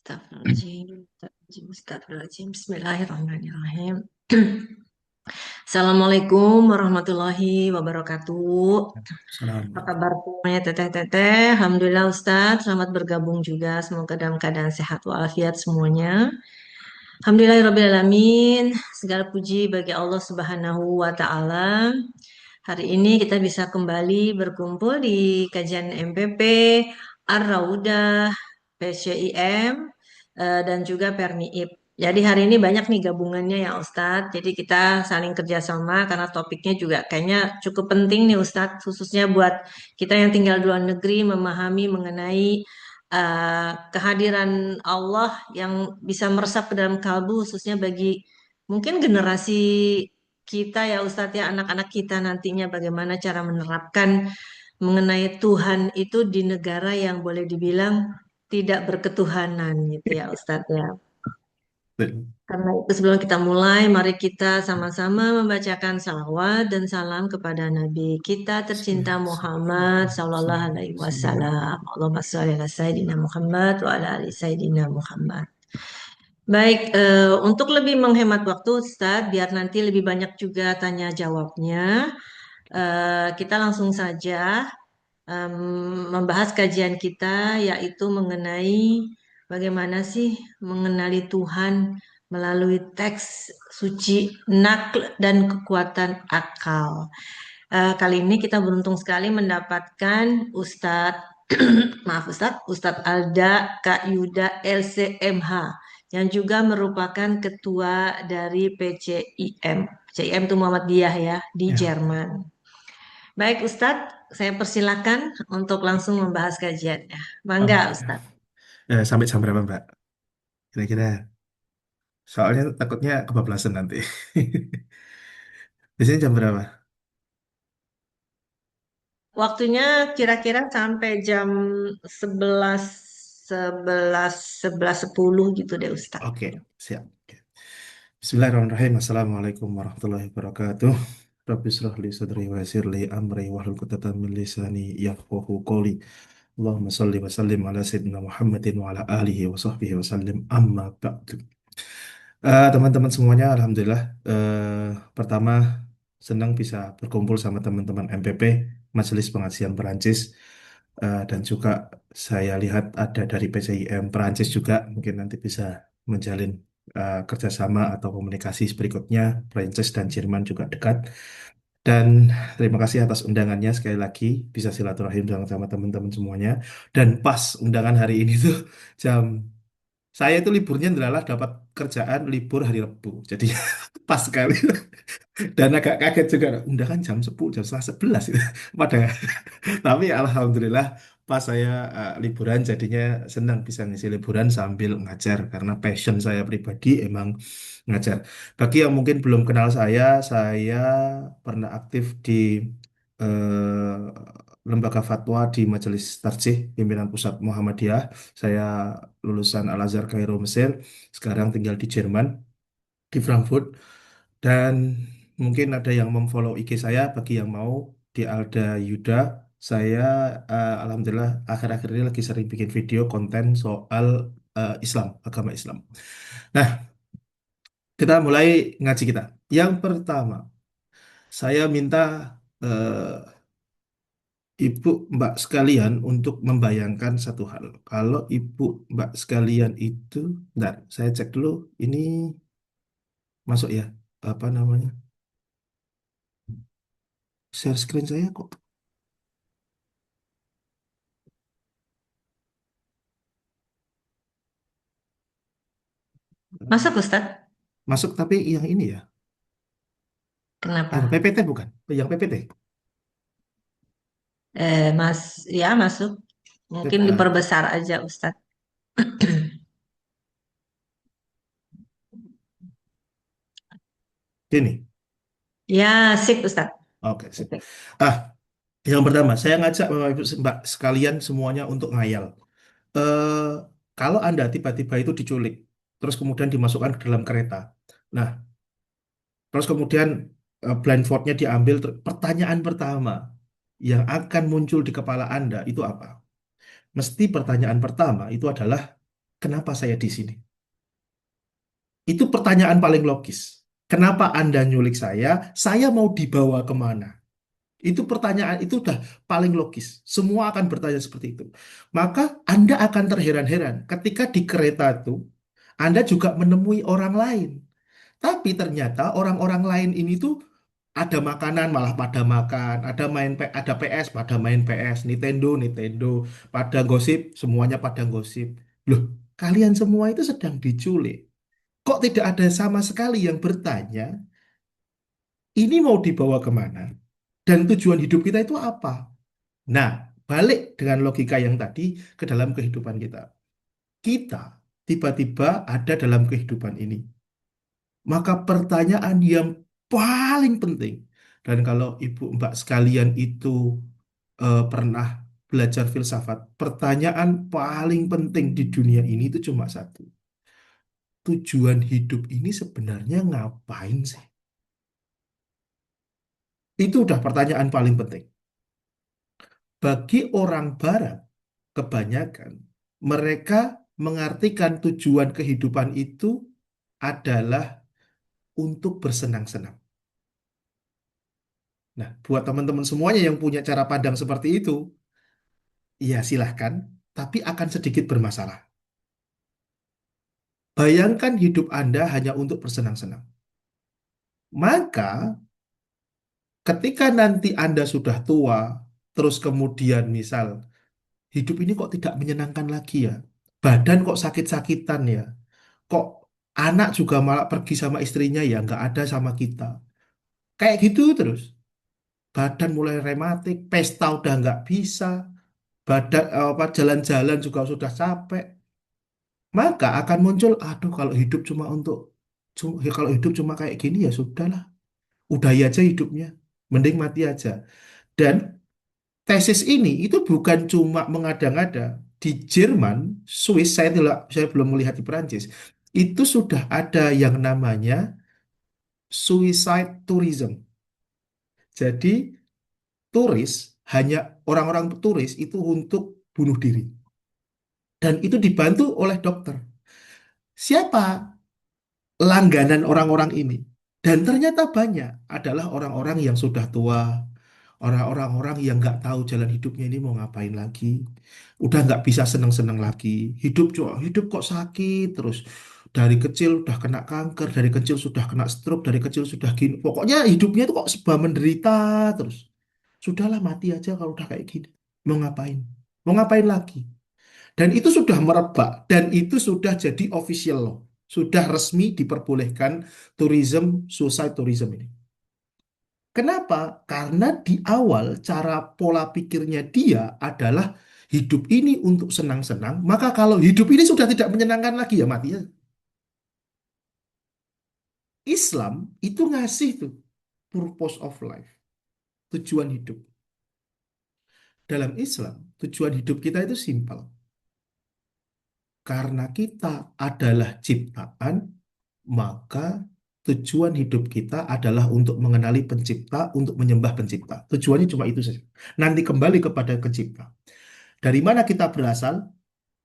Astagfirullahaladzim. Bismillahirrahmanirrahim. Assalamualaikum warahmatullahi wabarakatuh. Apa Assalamualaikum. kabar semuanya teteh-teteh? Alhamdulillah Ustadz, selamat bergabung juga. Semoga dalam keadaan sehat walafiat semuanya. Alhamdulillahirrahmanirrahim. Segala puji bagi Allah Subhanahu wa Ta'ala. Hari ini kita bisa kembali berkumpul di kajian MPP, Ar-Raudah, PCIM, dan juga Perniip. Jadi hari ini banyak nih gabungannya ya Ustadz. Jadi kita saling kerjasama karena topiknya juga kayaknya cukup penting nih Ustadz, khususnya buat kita yang tinggal di luar negeri memahami mengenai kehadiran Allah yang bisa meresap ke dalam kalbu, khususnya bagi mungkin generasi kita ya Ustadz ya, anak-anak kita nantinya bagaimana cara menerapkan mengenai Tuhan itu di negara yang boleh dibilang tidak berketuhanan gitu ya Ustadz ya. Betul. Karena itu sebelum kita mulai, mari kita sama-sama membacakan salawat dan salam kepada Nabi kita tercinta Muhammad Sallallahu Alaihi Wasallam. Allahumma sholli ala Sayyidina Muhammad wa ala ali Sayyidina Muhammad. Baik, untuk lebih menghemat waktu, Ustadz, biar nanti lebih banyak juga tanya jawabnya, kita langsung saja membahas kajian kita, yaitu mengenai bagaimana sih mengenali Tuhan melalui teks suci, nakl, dan kekuatan akal. Kali ini kita beruntung sekali mendapatkan Ustadz, maaf Ustadz Alda Kak Yuda LCMH, yang juga merupakan ketua dari PCIM. PCIM itu Muhammadiyah ya, di Ya, Jerman. Baik Ustadz, saya persilakan untuk langsung membahas kajiannya. Mangga oke. Ustadz. Sampai jam berapa, Mbak? Kira-kira. Soalnya takutnya kebablasan nanti. Biasanya jam berapa? Waktunya kira-kira sampai jam 11, 11, 10 gitu deh Ustadz. Oke, siap. Oke. Bismillahirrahmanirrahim. Assalamualaikum warahmatullahi wabarakatuh. Rabbi israh li sadri wa yassir li amri wahlul 'uqdatam min lisani yafqahu qawli. Allahumma shalli wa sallim ala sayyidina Muhammadin wa ala alihi wa sahbihi wa sallim amma ba'du. Teman-teman semuanya, alhamdulillah. Pertama, senang bisa berkumpul sama teman-teman MPP, Majelis Pengajian Perancis. Dan juga saya lihat ada dari PCIM Perancis juga, mungkin nanti bisa menjalin kerjasama atau komunikasi berikutnya. Perancis dan Jerman juga dekat. Dan terima kasih atas undangannya sekali lagi, bisa silaturahim sama teman-teman semuanya. Dan pas undangan hari ini tuh jam saya itu liburnya adalah dapat kerjaan libur hari Rabu. Jadi pas sekali. Dan agak kaget juga. Undangan jam 10, jam setengah 11. Gitu. Pada, tapi alhamdulillah pas saya liburan jadinya senang bisa ngisi liburan sambil ngajar. Karena passion saya pribadi emang ngajar. Bagi yang mungkin belum kenal saya pernah aktif di lembaga fatwa di Majelis Tarjih Pimpinan Pusat Muhammadiyah. Saya lulusan Al-Azhar Kairo Mesir, sekarang tinggal di Jerman, di Frankfurt. Dan mungkin ada yang memfollow IG saya, bagi yang mau, di Alda Yuda. Saya alhamdulillah akhir-akhir ini lagi sering bikin video konten soal Islam, agama Islam. Nah, kita mulai ngaji kita. Yang pertama, saya minta eh, Ibu Mbak sekalian untuk membayangkan satu hal. Kalau Ibu Mbak sekalian itu, bentar, saya cek dulu. Ini masuk ya? Apa namanya? Share screen saya kok. Masuk Ustadz? Masuk tapi yang ini ya. Yang Kenapa? PPT bukan? Yang PPT. Mas, ya masuk. Mungkin Ah, diperbesar aja Ustadz. Ini. Ya, sip Ustadz. Oke, sip. Oke. Ah, yang pertama, saya ngajak Bapak Ibu Mbak sekalian semuanya untuk ngayal. Eh, Kalau Anda tiba-tiba itu diculik, terus kemudian dimasukkan ke dalam kereta. Nah, terus kemudian blindfoldnya diambil. Pertanyaan pertama yang akan muncul di kepala Anda itu apa? Mesti pertanyaan pertama itu adalah, Kenapa saya di sini? Itu pertanyaan paling logis. Kenapa Anda nyulik saya? Saya mau dibawa kemana? Itu pertanyaan itu udah paling logis. Semua akan bertanya seperti itu. Maka Anda akan terheran-heran ketika di kereta itu Anda juga menemui orang lain. Tapi ternyata orang-orang lain ini tuh ada makanan malah pada makan, ada PS pada main PS, Nintendo Nintendo, pada gosip semuanya pada gosip. Loh, kalian semua itu sedang diculik. Kok tidak ada sama sekali yang bertanya, ini mau dibawa kemana? Dan tujuan hidup kita itu apa? Nah, balik dengan logika yang tadi ke dalam kehidupan kita. Kita tiba-tiba ada dalam kehidupan ini. Maka pertanyaan yang paling penting, dan kalau ibu mbak sekalian itu pernah belajar filsafat, pertanyaan paling penting di dunia ini itu cuma satu. Tujuan hidup ini sebenarnya ngapain sih? Itu udah pertanyaan paling penting. Bagi orang Barat, kebanyakan mereka mengartikan tujuan kehidupan itu adalah untuk bersenang-senang. Nah, buat teman-teman semuanya yang punya cara pandang seperti itu, ya silahkan, tapi akan sedikit bermasalah. Bayangkan hidup Anda hanya untuk bersenang-senang. Maka, ketika nanti Anda sudah tua, terus kemudian misal, hidup ini kok tidak menyenangkan lagi ya? Badan kok sakit-sakitan ya? Kok anak juga malah pergi sama istrinya ya, nggak ada sama kita. Kayak gitu terus. Badan mulai rematik, pesta udah nggak bisa, badan apa jalan-jalan juga sudah capek. Maka akan muncul, aduh kalau hidup cuma untuk, ya kalau hidup cuma kayak gini ya sudahlah, udahi aja hidupnya, mending mati aja. Dan tesis ini itu bukan cuma mengada-ngada. Di Jerman, Swiss, saya belum melihat di Perancis, itu sudah ada yang namanya suicide tourism. Jadi turis, hanya orang-orang turis itu untuk bunuh diri. Dan itu dibantu oleh dokter. Siapa langganan orang-orang ini? Dan ternyata banyak adalah orang-orang yang sudah tua, orang-orang yang nggak tahu jalan hidupnya ini mau ngapain lagi, udah nggak bisa seneng-seneng lagi, hidup kok sakit terus. Dari kecil udah kena kanker, dari kecil sudah kena stroke, dari kecil sudah gini. Pokoknya hidupnya itu kok serba menderita terus. Sudahlah mati aja kalau udah kayak gini. Mau ngapain? Mau ngapain lagi? Dan itu sudah merebak dan itu sudah jadi official law. Sudah resmi diperbolehkan suicide tourism ini. Kenapa? Karena di awal cara pola pikirnya dia adalah hidup ini untuk senang-senang, maka kalau hidup ini sudah tidak menyenangkan lagi ya mati ya. Islam itu ngasih tuh purpose of life, tujuan hidup. Dalam Islam, tujuan hidup kita itu simpel. Karena kita adalah ciptaan, maka tujuan hidup kita adalah untuk mengenali pencipta, untuk menyembah pencipta. Tujuannya cuma itu saja. Nanti kembali kepada pencipta. Dari mana kita berasal?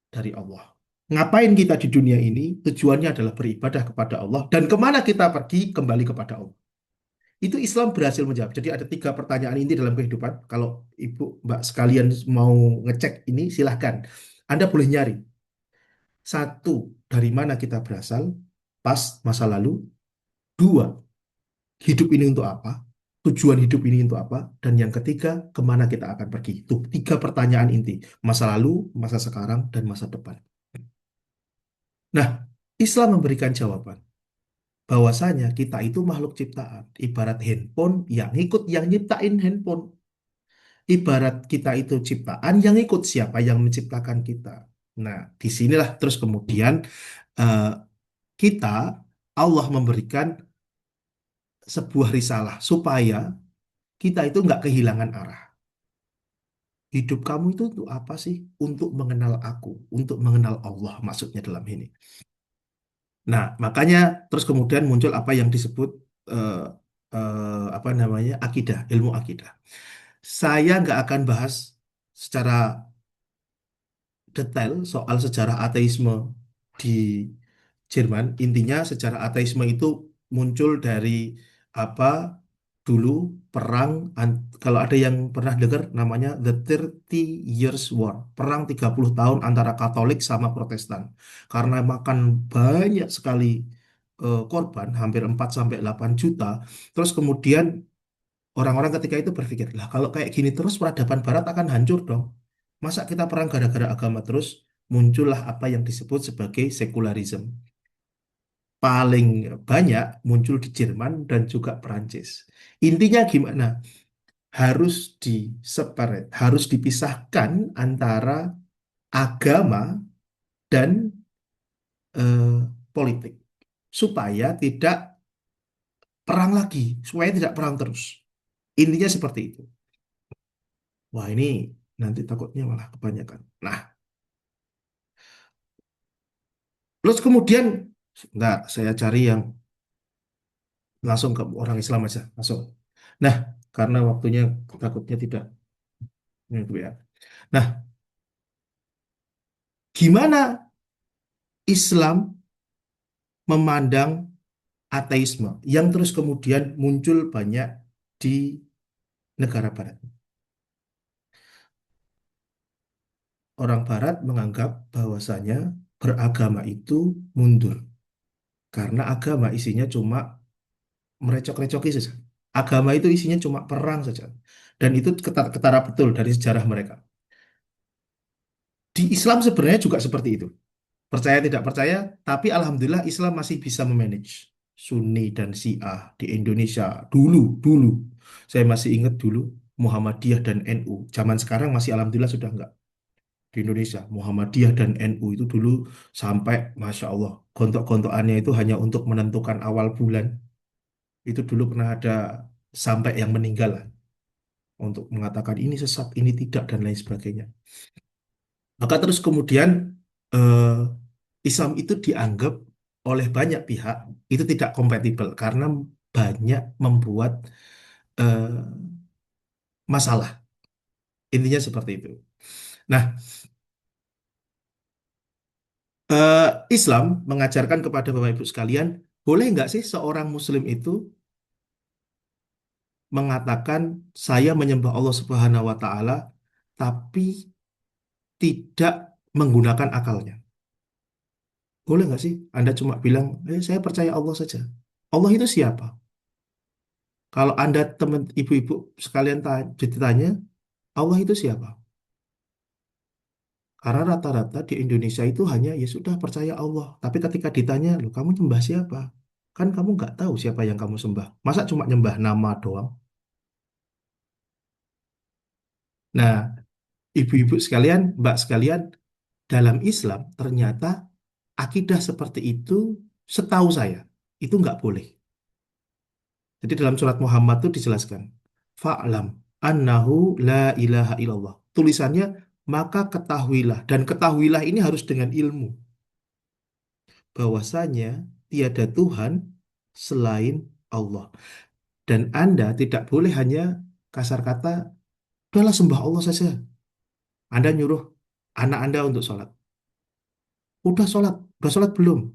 Dari Allah. Ngapain kita di dunia ini? Tujuannya adalah beribadah kepada Allah. Dan kemana kita pergi? Kembali kepada Allah. Itu Islam berhasil menjawab. Jadi ada tiga pertanyaan inti dalam kehidupan. Kalau ibu, mbak sekalian mau ngecek ini, silahkan. Anda boleh nyari. Satu, dari mana kita berasal? Pas masa lalu. Dua, hidup ini untuk apa? Tujuan hidup ini untuk apa? Dan yang ketiga, kemana kita akan pergi? Itu tiga pertanyaan inti. Masa lalu, masa sekarang, dan masa depan. Nah, Islam memberikan jawaban. Bahwasanya kita itu makhluk ciptaan. Ibarat handphone yang ikut yang nyiptain handphone. Ibarat kita itu ciptaan yang ikut siapa yang menciptakan kita. Nah, disinilah terus kemudian eh, kita, Allah memberikan sebuah risalah supaya kita itu nggak kehilangan arah. Hidup kamu itu untuk apa sih? Untuk mengenal aku, untuk mengenal Allah maksudnya dalam ini. Nah, makanya terus kemudian muncul apa yang disebut eh, apa namanya akidah, ilmu akidah. Saya nggak akan bahas secara detail soal sejarah ateisme, di Jerman. Intinya sejarah ateisme itu muncul dari apa dulu perang kalau ada yang pernah dengar namanya The 30 Years War, perang 30 tahun antara Katolik sama Protestan. Karena makan banyak sekali korban, hampir 4 sampai 8 juta. Terus kemudian orang-orang ketika itu berpikir, lah kalau kayak gini terus peradaban barat akan hancur dong. Masa kita perang gara-gara agama terus? Muncullah apa yang disebut sebagai sekularisme. Paling banyak muncul di Jerman dan juga Perancis. Intinya gimana? Harus di separate, harus dipisahkan antara agama dan eh, politik supaya tidak perang lagi, supaya tidak perang terus. Intinya seperti itu. Wah, ini nanti takutnya malah kebanyakan. Nah, terus kemudian, enggak, saya cari yang langsung ke orang Islam aja, langsung. Nah, karena waktunya takutnya tidak. Ini ya. Nah, gimana Islam memandang ateisme yang terus kemudian muncul banyak di negara Barat? Orang Barat menganggap bahwasanya beragama itu mundur karena agama isinya cuma merecok-recoki saja. Agama itu isinya cuma perang saja. Dan itu ketara betul dari sejarah mereka. Di Islam sebenarnya juga seperti itu. Percaya tidak percaya, tapi alhamdulillah Islam masih bisa memanage Sunni dan Syiah di Indonesia dulu, dulu. Saya masih ingat dulu Muhammadiyah dan NU. Zaman sekarang masih alhamdulillah sudah enggak di Indonesia. Muhammadiyah dan NU itu dulu sampai Masya Allah, gontok-gontokannya itu hanya untuk menentukan awal bulan. Itu dulu pernah ada sampai yang meninggal lah, untuk mengatakan ini sesat, ini tidak, dan lain sebagainya. Maka terus kemudian eh, Islam itu dianggap oleh banyak pihak itu tidak kompatibel karena banyak membuat eh, masalah. Intinya seperti itu. Nah, eh, Islam mengajarkan kepada Bapak Ibu sekalian, boleh nggak sih seorang Muslim itu mengatakan saya menyembah Allah Subhanahu Wa Taala, tapi tidak menggunakan akalnya? Boleh nggak sih Anda cuma bilang, saya percaya Allah saja. Allah itu siapa? Kalau Anda teman ibu-ibu sekalian ditanya, Allah itu siapa? Karena rata-rata di Indonesia itu hanya ya sudah percaya Allah. Tapi ketika ditanya, loh kamu nyembah siapa? Kan kamu nggak tahu siapa yang kamu sembah. Masa cuma nyembah nama doang? Nah, ibu-ibu sekalian, mbak sekalian, dalam Islam ternyata akidah seperti itu setahu saya itu nggak boleh. Jadi dalam surat Muhammad itu dijelaskan, fa'lam annahu la ilaha illallah. Tulisannya, maka ketahuilah. Dan ketahuilah ini harus dengan ilmu. Bahwasanya tiada Tuhan selain Allah. Dan Anda tidak boleh hanya kasar kata, udahlah sembah Allah saja. Anda nyuruh anak Anda untuk sholat. Udah sholat belum?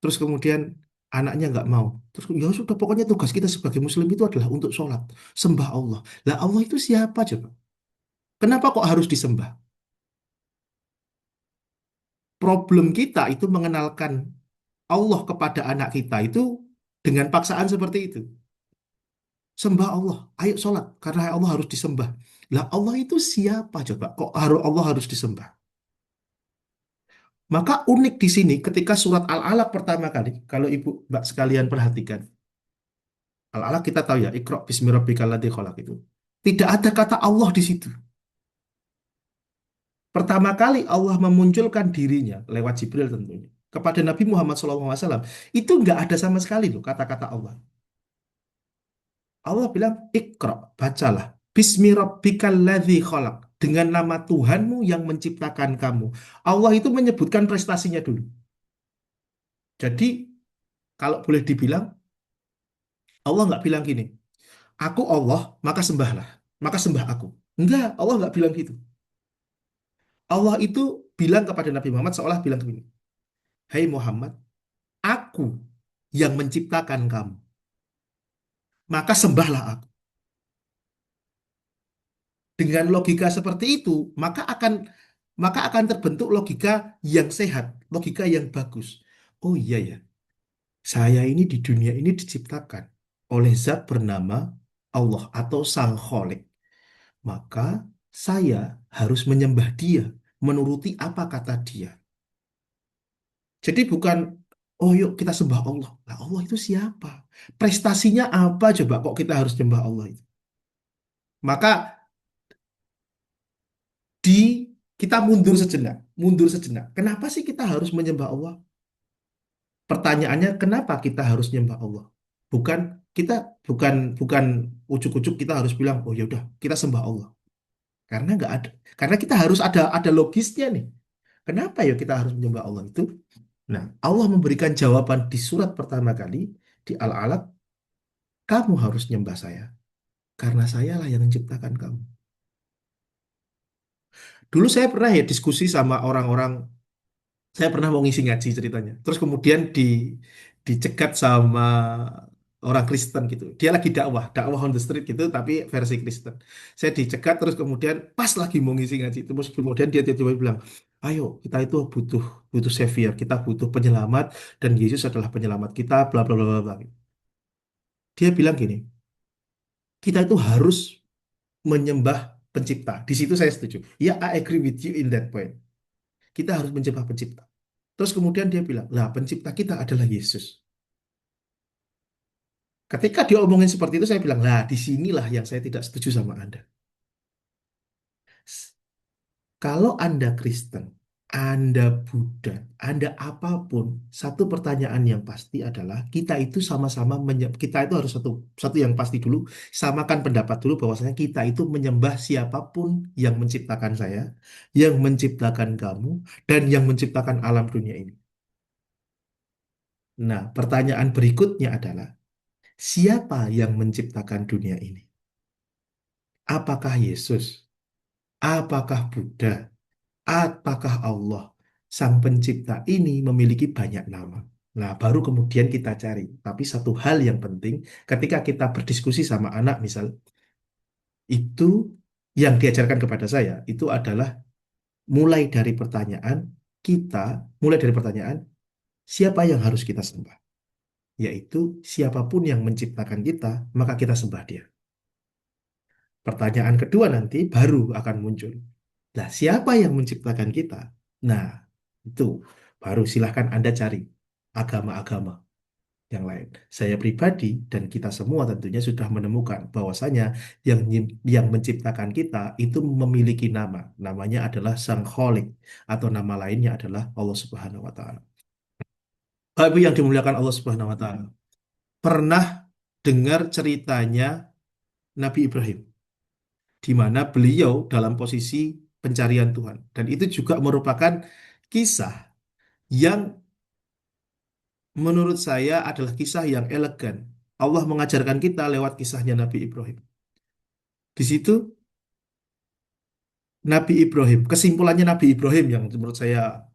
Terus kemudian anaknya nggak mau. Terus ya sudah pokoknya tugas kita sebagai Muslim itu adalah untuk sholat. Sembah Allah. Lah Allah itu siapa coba? Kenapa kok harus disembah? Problem kita itu mengenalkan Allah kepada anak kita itu dengan paksaan seperti itu. Sembah Allah, ayo sholat, karena Allah harus disembah. Lah Allah itu siapa coba? Kok Allah harus disembah? Maka unik di sini ketika surat Al-Alaq pertama kali, kalau ibu mbak sekalian perhatikan, Al-Alaq kita tahu ya, Iqra bismi rabbikal ladzi khalaq itu. Tidak ada kata Allah di situ. Pertama kali Allah memunculkan dirinya lewat Jibril tentunya kepada Nabi Muhammad SAW, itu nggak ada sama sekali loh kata-kata Allah. Allah bilang, Iqra, bacalah. Bismi rabbikal ladzi khalaq. Dengan nama Tuhanmu yang menciptakan kamu. Allah itu menyebutkan prestasinya dulu. Jadi, kalau boleh dibilang, Allah nggak bilang gini, aku Allah, maka sembahlah. Maka sembah aku. Enggak, Allah nggak bilang gitu. Allah itu bilang kepada Nabi Muhammad seolah bilang begini. Hai Muhammad, aku yang menciptakan kamu, maka sembahlah aku. Dengan logika seperti itu, maka akan terbentuk logika yang sehat, logika yang bagus. Oh iya ya, saya ini di dunia ini diciptakan oleh zat bernama Allah atau Sang Kholik. Maka saya harus menyembah dia, menuruti apa kata dia. Jadi bukan, oh yuk kita sembah Allah. Lah Allah itu siapa? Prestasinya apa coba kok kita harus nyembah Allah itu? Maka di kita mundur sejenak, mundur sejenak. Kenapa sih kita harus menyembah Allah? Pertanyaannya, kenapa kita harus menyembah Allah? Bukan kita bukan bukan ujuk-ujuk kita harus bilang, oh ya udah kita sembah Allah. Karena nggak ada, karena kita harus ada logisnya nih. Kenapa ya kita harus menyembah Allah itu? Nah, Allah memberikan jawaban di surat pertama kali di Al-Alaq, kamu harus nyembah saya karena sayalah yang menciptakan kamu. Dulu saya pernah ya diskusi sama orang-orang. Saya pernah mau ngisi ngaji ceritanya. Terus kemudian dicegat sama orang Kristen gitu. Dia lagi dakwah, dakwah on the street gitu, tapi versi Kristen. Saya dicegat terus kemudian pas lagi mau ngisi ngaji, terus kemudian dia tiba-tiba bilang, ayo kita itu butuh butuh savior, kita butuh penyelamat dan Yesus adalah penyelamat kita, bla bla bla bla bla. Dia bilang gini, kita itu harus menyembah pencipta. Di situ saya setuju. Ya, I agree with you in that point. Kita harus menyembah pencipta. Terus kemudian dia bilang, lah pencipta kita adalah Yesus. Ketika dia omongin seperti itu, saya bilang, lah disinilah yang saya tidak setuju sama Anda. Kalau Anda Kristen, Anda Buddha, Anda apapun, satu pertanyaan yang pasti adalah kita itu sama-sama kita itu harus satu satu yang pasti dulu, samakan pendapat dulu bahwasanya kita itu menyembah siapapun yang menciptakan saya, yang menciptakan kamu, dan yang menciptakan alam dunia ini. Nah, pertanyaan berikutnya adalah siapa yang menciptakan dunia ini? Apakah Yesus? Apakah Buddha? Apakah Allah? Sang pencipta ini memiliki banyak nama. Nah, baru kemudian kita cari. Tapi satu hal yang penting, ketika kita berdiskusi sama anak, misal, itu yang diajarkan kepada saya, itu adalah mulai dari pertanyaan, kita, mulai dari pertanyaan, siapa yang harus kita sembah? Yaitu, siapapun yang menciptakan kita, maka kita sembah dia. Pertanyaan kedua nanti baru akan muncul. Nah, siapa yang menciptakan kita? Nah, itu baru silahkan Anda cari agama-agama yang lain. Saya pribadi dan kita semua tentunya sudah menemukan bahwasanya yang menciptakan kita itu memiliki nama. Namanya adalah Sang Kholik atau nama lainnya adalah Allah Subhanahu wa taala. Bapak Ibu yang dimuliakan Allah Subhanahu wa taala. Pernah dengar ceritanya Nabi Ibrahim di mana beliau dalam posisi pencarian Tuhan. Dan itu juga merupakan kisah yang menurut saya adalah kisah yang elegan. Allah mengajarkan kita lewat kisahnya Nabi Ibrahim. Di situ Nabi Ibrahim, kesimpulannya Nabi Ibrahim yang menurut saya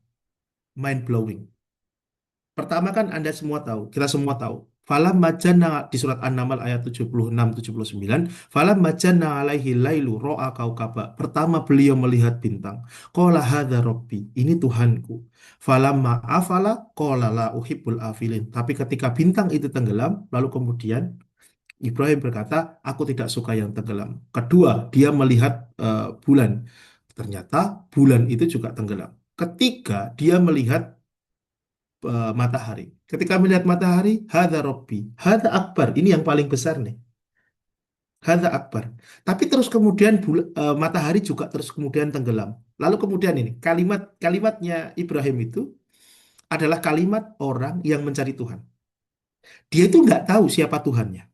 mind blowing. Pertama kan Anda semua tahu, kita semua tahu. Falam majana di surat An-Naml ayat 76-79, falam majana alaihi lailu ro'a kaukaba. Pertama beliau melihat bintang. Qala hadza rabbi, ini Tuhanku. Falamma afala qala la uhibbul afilin. Tapi ketika bintang itu tenggelam, lalu kemudian Ibrahim berkata, aku tidak suka yang tenggelam. Kedua, dia melihat bulan. Ternyata bulan itu juga tenggelam. Ketiga, dia melihat matahari. Ketika melihat matahari, hadza Robbi, hadza Akbar. Ini yang paling besar nih. Hadza Akbar. Tapi terus kemudian matahari juga terus kemudian tenggelam. Lalu kemudian ini kalimatnya Ibrahim itu adalah kalimat orang yang mencari Tuhan. Dia itu nggak tahu siapa Tuhannya.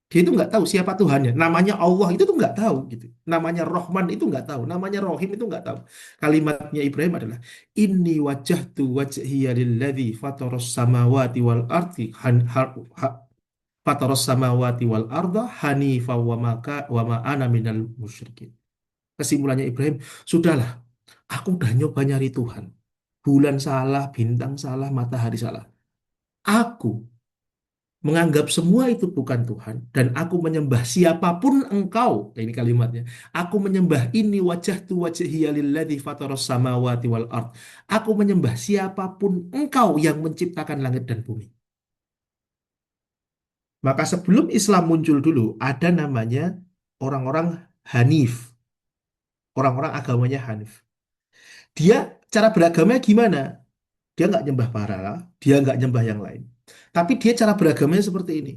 Dia itu nggak tahu siapa Tuhannya. Namanya Allah itu tuh nggak tahu gitu. Namanya Rohman itu nggak tahu. Namanya Rohim itu nggak tahu. Kalimatnya Ibrahim adalah Inni wajjahtu wajhiya lilladzi fataros samawati wal ardi fataros samawati wal arda hanifa wa ma ana minal musyrikin. Kesimpulannya Ibrahim, sudahlah, aku udah nyoba nyari Tuhan. bulan salah, bintang salah, matahari salah. Aku menganggap semua itu bukan Tuhan dan aku menyembah siapapun engkau. Nah, ini kalimatnya. Aku menyembah ini wajah tu wajhiya lilladzi fataras samawati wal ard. Aku menyembah siapapun engkau yang menciptakan langit dan bumi. Maka sebelum Islam muncul dulu ada namanya orang-orang Hanif, orang-orang agamanya Hanif. Dia cara beragamanya gimana? Dia nggak nyembah para, dia nggak nyembah yang lain. Tapi dia cara beragamanya seperti ini.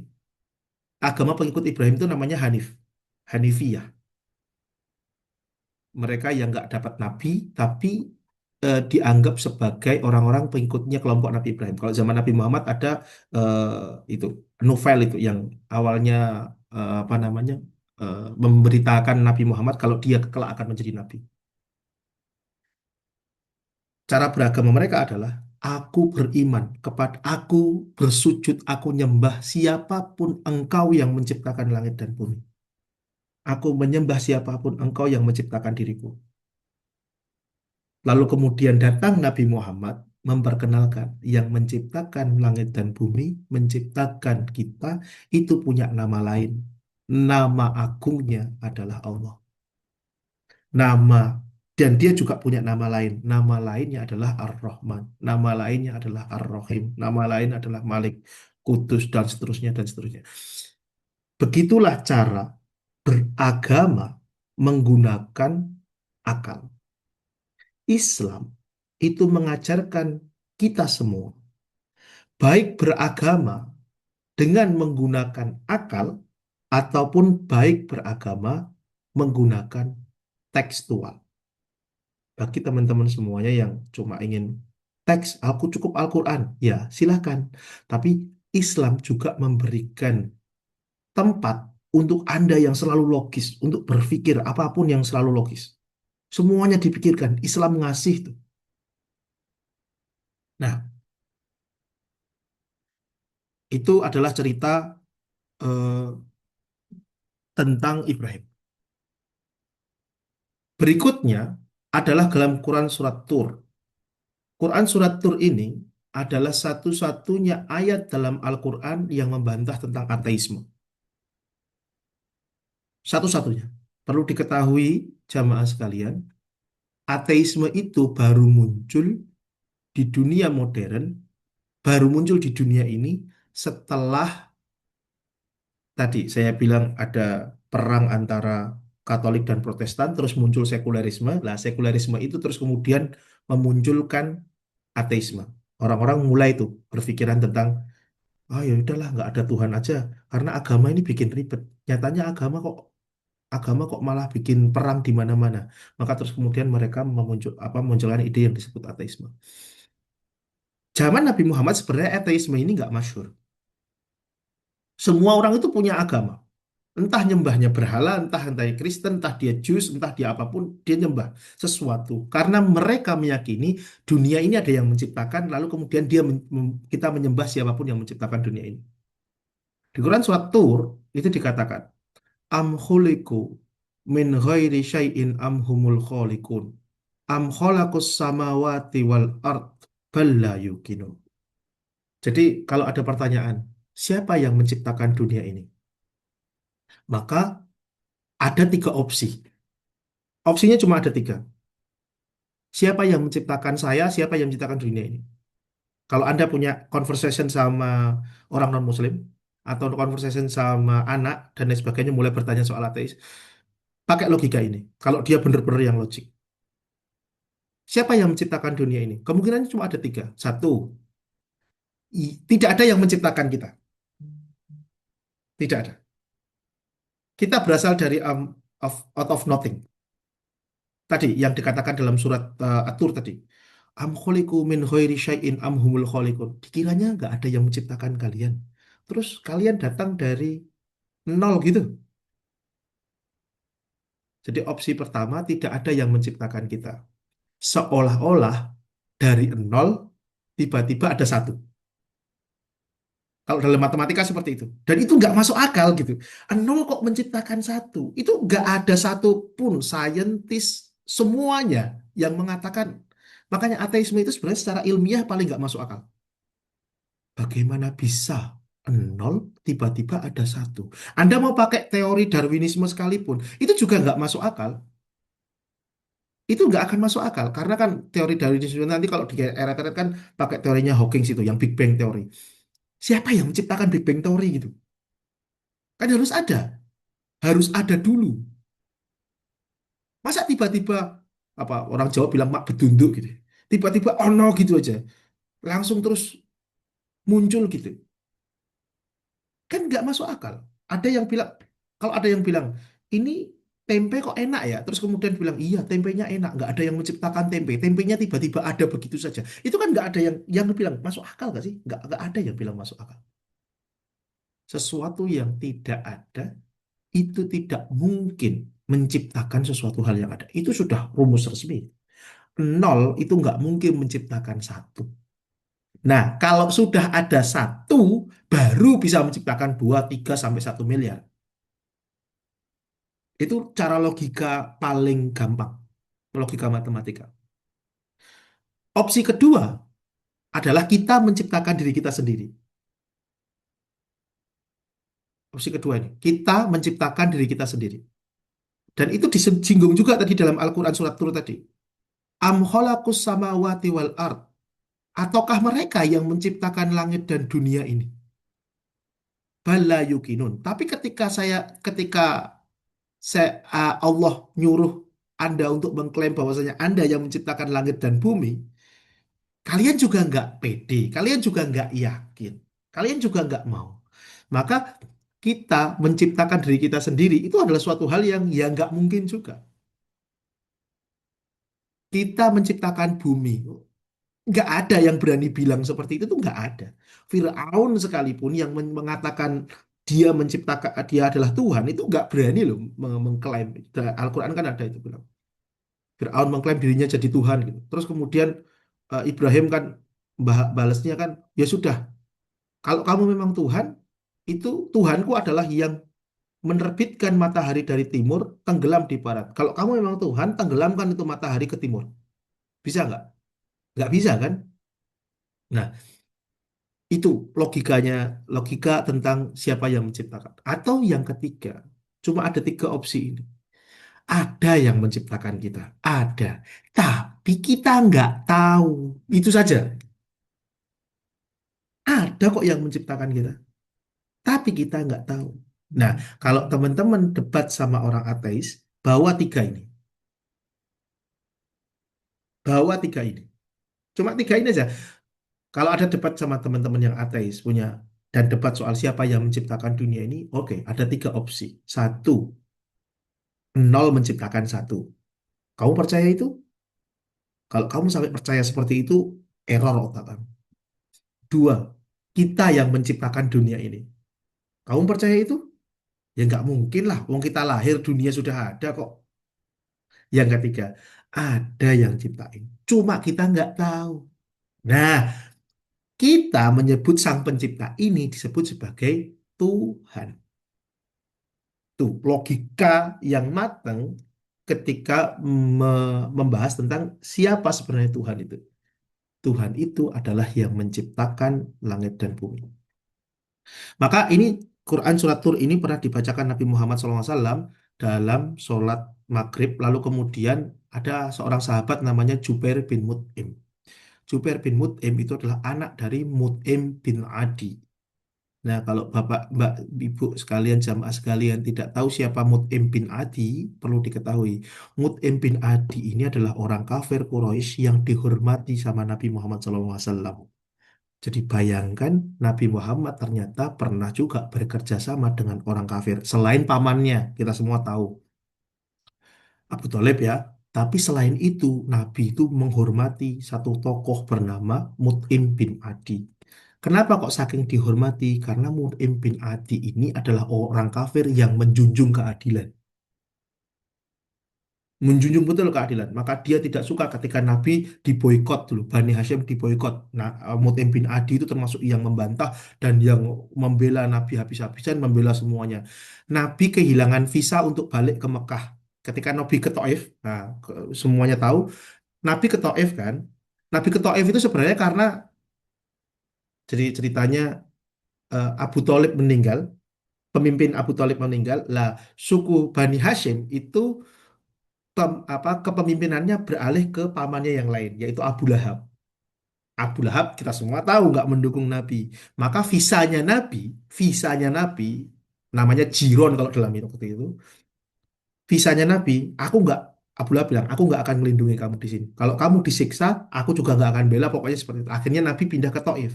Agama pengikut Ibrahim itu namanya Hanif, Hanifiyah. Mereka yang nggak dapat nabi, tapi dianggap sebagai orang-orang pengikutnya kelompok Nabi Ibrahim. Kalau zaman Nabi Muhammad ada itu novel itu yang awalnya apa namanya memberitakan Nabi Muhammad kalau dia kelak akan menjadi nabi. Cara beragama mereka adalah aku beriman kepada aku bersujud, aku nyembah siapapun engkau yang menciptakan langit dan bumi. Aku menyembah siapapun engkau yang menciptakan diriku. Lalu kemudian datang Nabi Muhammad memperkenalkan yang menciptakan langit dan bumi, menciptakan kita, itu punya nama lain. Nama agungnya adalah Allah. Nama dan dia juga punya nama lain. Nama lainnya adalah Ar-Rahman. Nama lainnya adalah Ar-Rahim. Nama lain adalah Malik, Kudus dan seterusnya dan seterusnya. Begitulah cara beragama menggunakan akal. Islam itu mengajarkan kita semua baik beragama dengan menggunakan akal ataupun baik beragama menggunakan tekstual. Bagi teman-teman semuanya yang cuma ingin teks, aku cukup Al-Quran, ya silahkan. Tapi Islam juga memberikan tempat untuk Anda yang selalu logis, untuk berpikir apapun yang selalu logis. Semuanya dipikirkan, Islam ngasih tuh. Nah, itu adalah cerita eh, tentang Ibrahim. Berikutnya adalah dalam Quran Surat Tur. Quran Surat Tur ini adalah satu-satunya ayat dalam Al-Quran yang membantah tentang ateisme. Satu-satunya. Perlu diketahui jamaah sekalian, ateisme itu baru muncul di dunia modern, baru muncul di dunia ini setelah tadi saya bilang ada perang antara Katolik dan Protestan, terus muncul sekulerisme. Nah, sekulerisme itu terus kemudian memunculkan ateisme. Orang-orang mulai tuh berpikiran tentang, ah ya udahlah nggak ada Tuhan aja, karena agama ini bikin ribet. Nyatanya agama kok malah bikin perang di mana-mana. Maka terus kemudian mereka memunculkan ide yang disebut ateisme. Zaman Nabi Muhammad sebenarnya ateisme ini nggak masyhur. Semua orang itu punya agama. Entah nyembahnya berhala, entah Kristen, entah dia Jews, entah dia apapun, dia nyembah sesuatu. Karena mereka meyakini dunia ini ada yang menciptakan, lalu kemudian kita menyembah siapapun yang menciptakan dunia ini. Di Quran surat Tur itu dikatakan, Am khuliqu min ghairi syai'in am humul khaliqun. Am khalaqus samawati wal ard bal la yuqinun. Jadi kalau ada pertanyaan, siapa yang menciptakan dunia ini? Maka ada tiga opsi. Opsinya cuma ada tiga. Siapa yang menciptakan saya, siapa yang menciptakan dunia ini? Kalau Anda punya conversation sama orang non-Muslim, atau conversation sama anak, dan lain sebagainya, mulai bertanya soal ateis, pakai logika ini. Kalau dia benar-benar yang logik. Siapa yang menciptakan dunia ini? Kemungkinannya cuma ada tiga. Satu, tidak ada yang menciptakan kita. Tidak ada. Kita berasal dari out of nothing. Tadi yang dikatakan dalam surat At-Tur tadi. Am khuliqu min ghairi syai'in am humul khaliqun. Dikiranya nggak ada yang menciptakan kalian. Terus kalian datang dari nol gitu. Jadi opsi pertama tidak ada yang menciptakan kita. Seolah-olah dari nol tiba-tiba ada satu. Kalau dalam matematika seperti itu. Dan itu nggak masuk akal gitu. Nol kok menciptakan satu. Itu nggak ada satupun saintis semuanya yang mengatakan Makanya ateisme itu sebenarnya secara ilmiah paling nggak masuk akal. Bagaimana bisa nol tiba-tiba ada satu? Anda mau pakai teori Darwinisme sekalipun, itu juga nggak masuk akal. Itu nggak akan masuk akal karena kan teori Darwinisme nanti kalau di eret-eret kan pakai teorinya Hawking itu, yang Big Bang Theory. Siapa yang menciptakan Big Bang Theory gitu? Kan harus ada dulu. Masa tiba-tiba apa orang Jawa bilang mak bedunduk gitu. Tiba-tiba ono gitu aja, langsung terus muncul gitu. Kan nggak masuk akal. Ada yang bilang, kalau ada yang bilang, ini tempe kok enak ya? Terus kemudian bilang, iya tempenya enak. Nggak ada yang menciptakan tempe. Tempenya tiba-tiba ada begitu saja. Itu kan nggak ada yang bilang, masuk akal nggak sih? Nggak ada yang bilang masuk akal. Sesuatu yang tidak ada, itu tidak mungkin menciptakan sesuatu hal yang ada. Itu sudah rumus resmi. Nol itu nggak mungkin menciptakan satu. Nah, kalau sudah ada satu, baru bisa menciptakan dua, tiga, sampai 1 miliar. Itu cara logika paling gampang, logika matematika. Opsi kedua adalah kita menciptakan diri kita sendiri. Opsi kedua ini, kita menciptakan diri kita sendiri. Dan itu disinggung juga tadi dalam Al-Quran surat Tur tadi. Am khalaqus samawati wal ard. Ataukah mereka yang menciptakan langit dan dunia ini? Bala yukinun. Tapi ketika Allah nyuruh Anda untuk mengklaim bahwasanya Anda yang menciptakan langit dan bumi, kalian juga nggak pede, kalian juga nggak yakin, kalian juga nggak mau. Maka kita menciptakan diri kita sendiri itu adalah suatu hal yang ya nggak mungkin juga. Kita menciptakan bumi, nggak ada yang berani bilang seperti itu tuh nggak ada. Firaun sekalipun yang mengatakan dia menciptakan dia adalah Tuhan itu nggak berani loh mengklaim. Al-Quran kan ada itu bilang. Firaun mengklaim dirinya jadi Tuhan gitu. Terus kemudian Ibrahim kan balasnya kan ya sudah. Kalau kamu memang Tuhan, itu Tuhanku adalah yang menerbitkan matahari dari timur, tenggelam di barat. Kalau kamu memang Tuhan, tenggelamkan itu matahari ke timur. Bisa nggak? Nggak bisa kan? Nah, itu logikanya, logika tentang siapa yang menciptakan. Atau yang ketiga, cuma ada tiga opsi ini. Ada yang menciptakan kita, ada. Tapi kita nggak tahu. Itu saja. Ada kok yang menciptakan kita. Tapi kita nggak tahu. Nah, kalau teman-teman debat sama orang ateis, bawa tiga ini. Bawa tiga ini. Cuma tiga ini aja. Kalau ada debat sama teman-teman yang ateis punya dan debat soal siapa yang menciptakan dunia ini, oke, ada tiga opsi. Satu, nol menciptakan satu. Kamu percaya itu? Kalau kamu sampai percaya seperti itu, error otak kamu. Dua, kita yang menciptakan dunia ini. Kamu percaya itu? Ya nggak mungkin lah. Wong kita lahir dunia sudah ada kok. Yang ketiga, ada yang ciptain. Cuma kita nggak tahu. Nah, kita menyebut sang pencipta ini disebut sebagai Tuhan. Tuh, logika yang matang ketika membahas tentang siapa sebenarnya Tuhan itu. Tuhan itu adalah yang menciptakan langit dan bumi. Maka ini Quran surat Tur ini pernah dibacakan Nabi Muhammad SAW dalam sholat maghrib. Lalu kemudian ada seorang sahabat namanya Jubair bin Mut'im. Jubair bin Mut'im itu adalah anak dari Mut'im bin Adi. Nah, kalau Bapak, Mbak, Ibu sekalian, jamaah sekalian tidak tahu siapa Mut'im bin Adi, perlu diketahui. Mut'im bin Adi ini adalah orang kafir Quraisy yang dihormati sama Nabi Muhammad SAW. Jadi bayangkan Nabi Muhammad ternyata pernah juga bekerja sama dengan orang kafir. Selain pamannya, kita semua tahu Abu Thalib ya. Tapi selain itu, Nabi itu menghormati satu tokoh bernama Mut'im bin Adi. Kenapa kok saking dihormati? Karena Mut'im bin Adi ini adalah orang kafir yang menjunjung keadilan. Menjunjung betul keadilan. Maka dia tidak suka ketika Nabi diboikot dulu. Bani Hashim diboikot. Nah, Mut'im bin Adi itu termasuk yang membantah dan yang membela Nabi habis-habisan, membela semuanya. Nabi kehilangan visa untuk balik ke Mekah. Ketika Nabi ke Taif, nah, semuanya tahu, Nabi ke Taif kan. Nabi ke Taif itu sebenarnya karena jadi ceritanya Abu Thalib meninggal, pemimpin Abu Thalib meninggal, lah suku Bani Hashim itu kepemimpinannya beralih ke pamannya yang lain, yaitu Abu Lahab. Abu Lahab kita semua tahu nggak mendukung Nabi. Maka visanya Nabi, namanya Jiron kalau dalam itu, visanya Nabi, aku nggak, Abu Lahab bilang, aku nggak akan melindungi kamu di sini. Kalau kamu disiksa, aku juga nggak akan bela, pokoknya seperti itu. Akhirnya Nabi pindah ke Taif.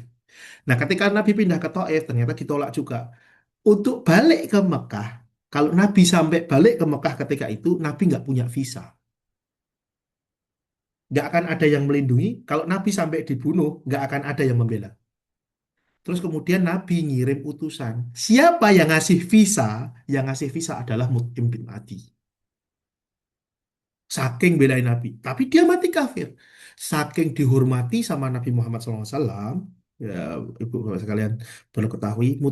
Nah, ketika Nabi pindah ke Taif, ternyata ditolak juga. Untuk balik ke Mekah, kalau Nabi sampai balik ke Mekah ketika itu, Nabi nggak punya visa. Nggak akan ada yang melindungi. Kalau Nabi sampai dibunuh, nggak akan ada yang membela. Terus kemudian Nabi ngirim utusan. Siapa yang ngasih visa? Yang ngasih visa adalah Mut'im bin Adi. Saking belain Nabi. Tapi dia mati kafir. Saking dihormati sama Nabi Muhammad SAW. Ya, ibu bapak sekalian perlu ketahui,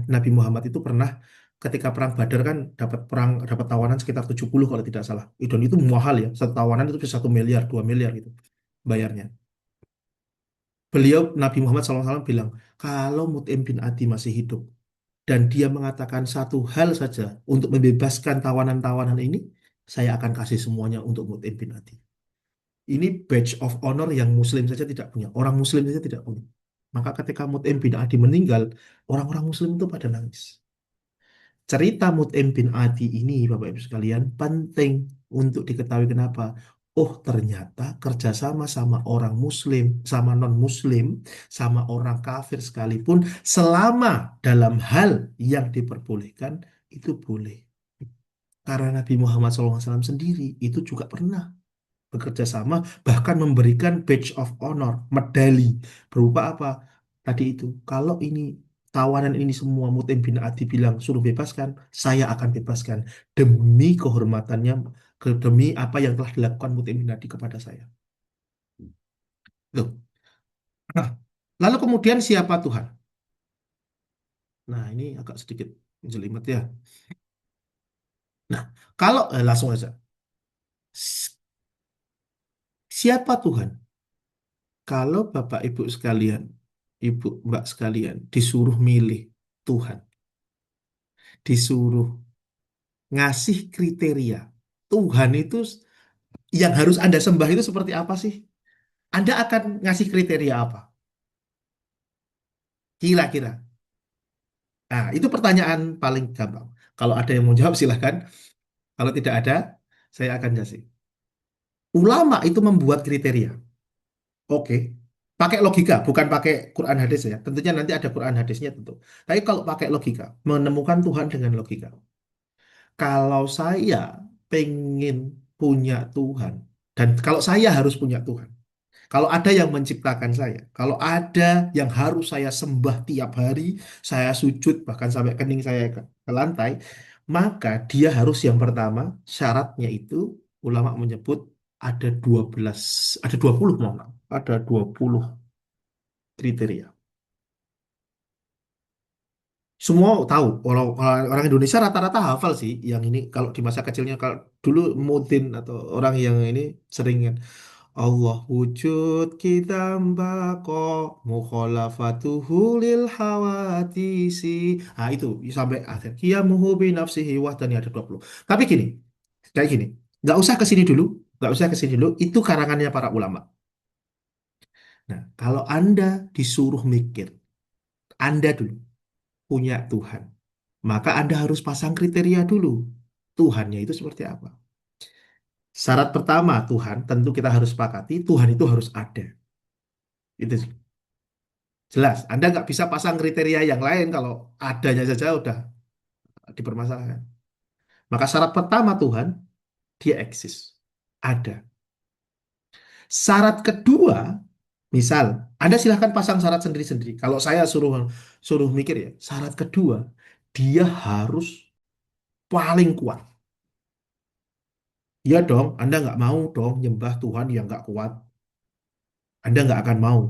Nabi Muhammad itu pernah ketika perang Badar kan dapat tawanan sekitar 70 kalau tidak salah. Dan itu mahal ya. Satu tawanan itu bisa 1 miliar, 2 miliar gitu bayarnya. Beliau Nabi Muhammad SAW bilang, kalau Mut'im bin Adi masih hidup dan dia mengatakan satu hal saja untuk membebaskan tawanan-tawanan ini, saya akan kasih semuanya untuk Mut'im bin Adi. Ini badge of honor yang Muslim saja tidak punya, orang Muslim saja tidak punya. Maka ketika Mut'im bin Adi meninggal, orang-orang Muslim itu pada nangis. Cerita Mut'im bin Adi ini, Bapak Ibu sekalian, penting untuk diketahui kenapa. Oh, ternyata kerjasama sama orang Muslim, sama non-Muslim, sama orang kafir sekalipun, selama dalam hal yang diperbolehkan, itu boleh. Karena Nabi Muhammad SAW sendiri itu juga pernah bekerja sama, bahkan memberikan badge of honor, medali, berupa apa? Tadi itu, kalau ini tawanan ini semua Mut'im bin Adi bilang suruh bebaskan, saya akan bebaskan demi kehormatannya, demi apa yang telah dilakukan Mut'im bin Adi kepada saya. Loh. Nah, lalu kemudian siapa Tuhan? Nah, ini agak sedikit jelimet ya. Nah, kalau langsung aja. Siapa Tuhan? Kalau Bapak Ibu sekalian, Ibu Mbak sekalian disuruh milih Tuhan, disuruh ngasih kriteria Tuhan itu yang harus Anda sembah itu seperti apa sih? Anda akan ngasih kriteria apa? Kira-kira. Nah, itu pertanyaan paling gampang. Kalau ada yang mau jawab silahkan. Kalau tidak ada, saya akan kasih. Ulama itu membuat kriteria. Oke. Pakai logika, bukan pakai Quran hadis ya. Tentunya nanti ada Quran hadisnya tentu. Tapi kalau pakai logika, menemukan Tuhan dengan logika. Kalau saya pengen punya Tuhan, dan kalau saya harus punya Tuhan, kalau ada yang menciptakan saya, kalau ada yang harus saya sembah tiap hari, saya sujud bahkan sampai kening saya ke lantai, maka dia harus yang pertama, syaratnya itu ulama menyebut ada 12, ada 20 mohon maaf, ada 20 kriteria. Semua tahu, orang Indonesia rata-rata hafal sih yang ini kalau di masa kecilnya kalau dulu Mudin atau orang yang ini sering kan Allah wujud kita mbako mukhalafatuhu lil hawadisi. Nah itu sampai akhir qiyamuhu bi nafsihi wahdani ada 20. Tapi gini, kayak gini, nggak usah ke sini dulu, nggak usah ke sini dulu, itu karangannya para ulama. Nah, kalau Anda disuruh mikir, Anda dulu punya Tuhan. Maka Anda harus pasang kriteria dulu. Tuhannya itu seperti apa? Syarat pertama Tuhan, tentu kita harus sepakati, Tuhan itu harus ada. Itu sih. Jelas, Anda nggak bisa pasang kriteria yang lain kalau adanya saja udah dipermasalahkan. Maka syarat pertama Tuhan, dia eksis. Ada. Syarat kedua, misal, Anda silahkan pasang syarat sendiri-sendiri. Kalau saya suruh suruh mikir ya, syarat kedua, dia harus paling kuat. Iya dong, Anda nggak mau dong nyembah Tuhan yang nggak kuat. Anda nggak akan mau.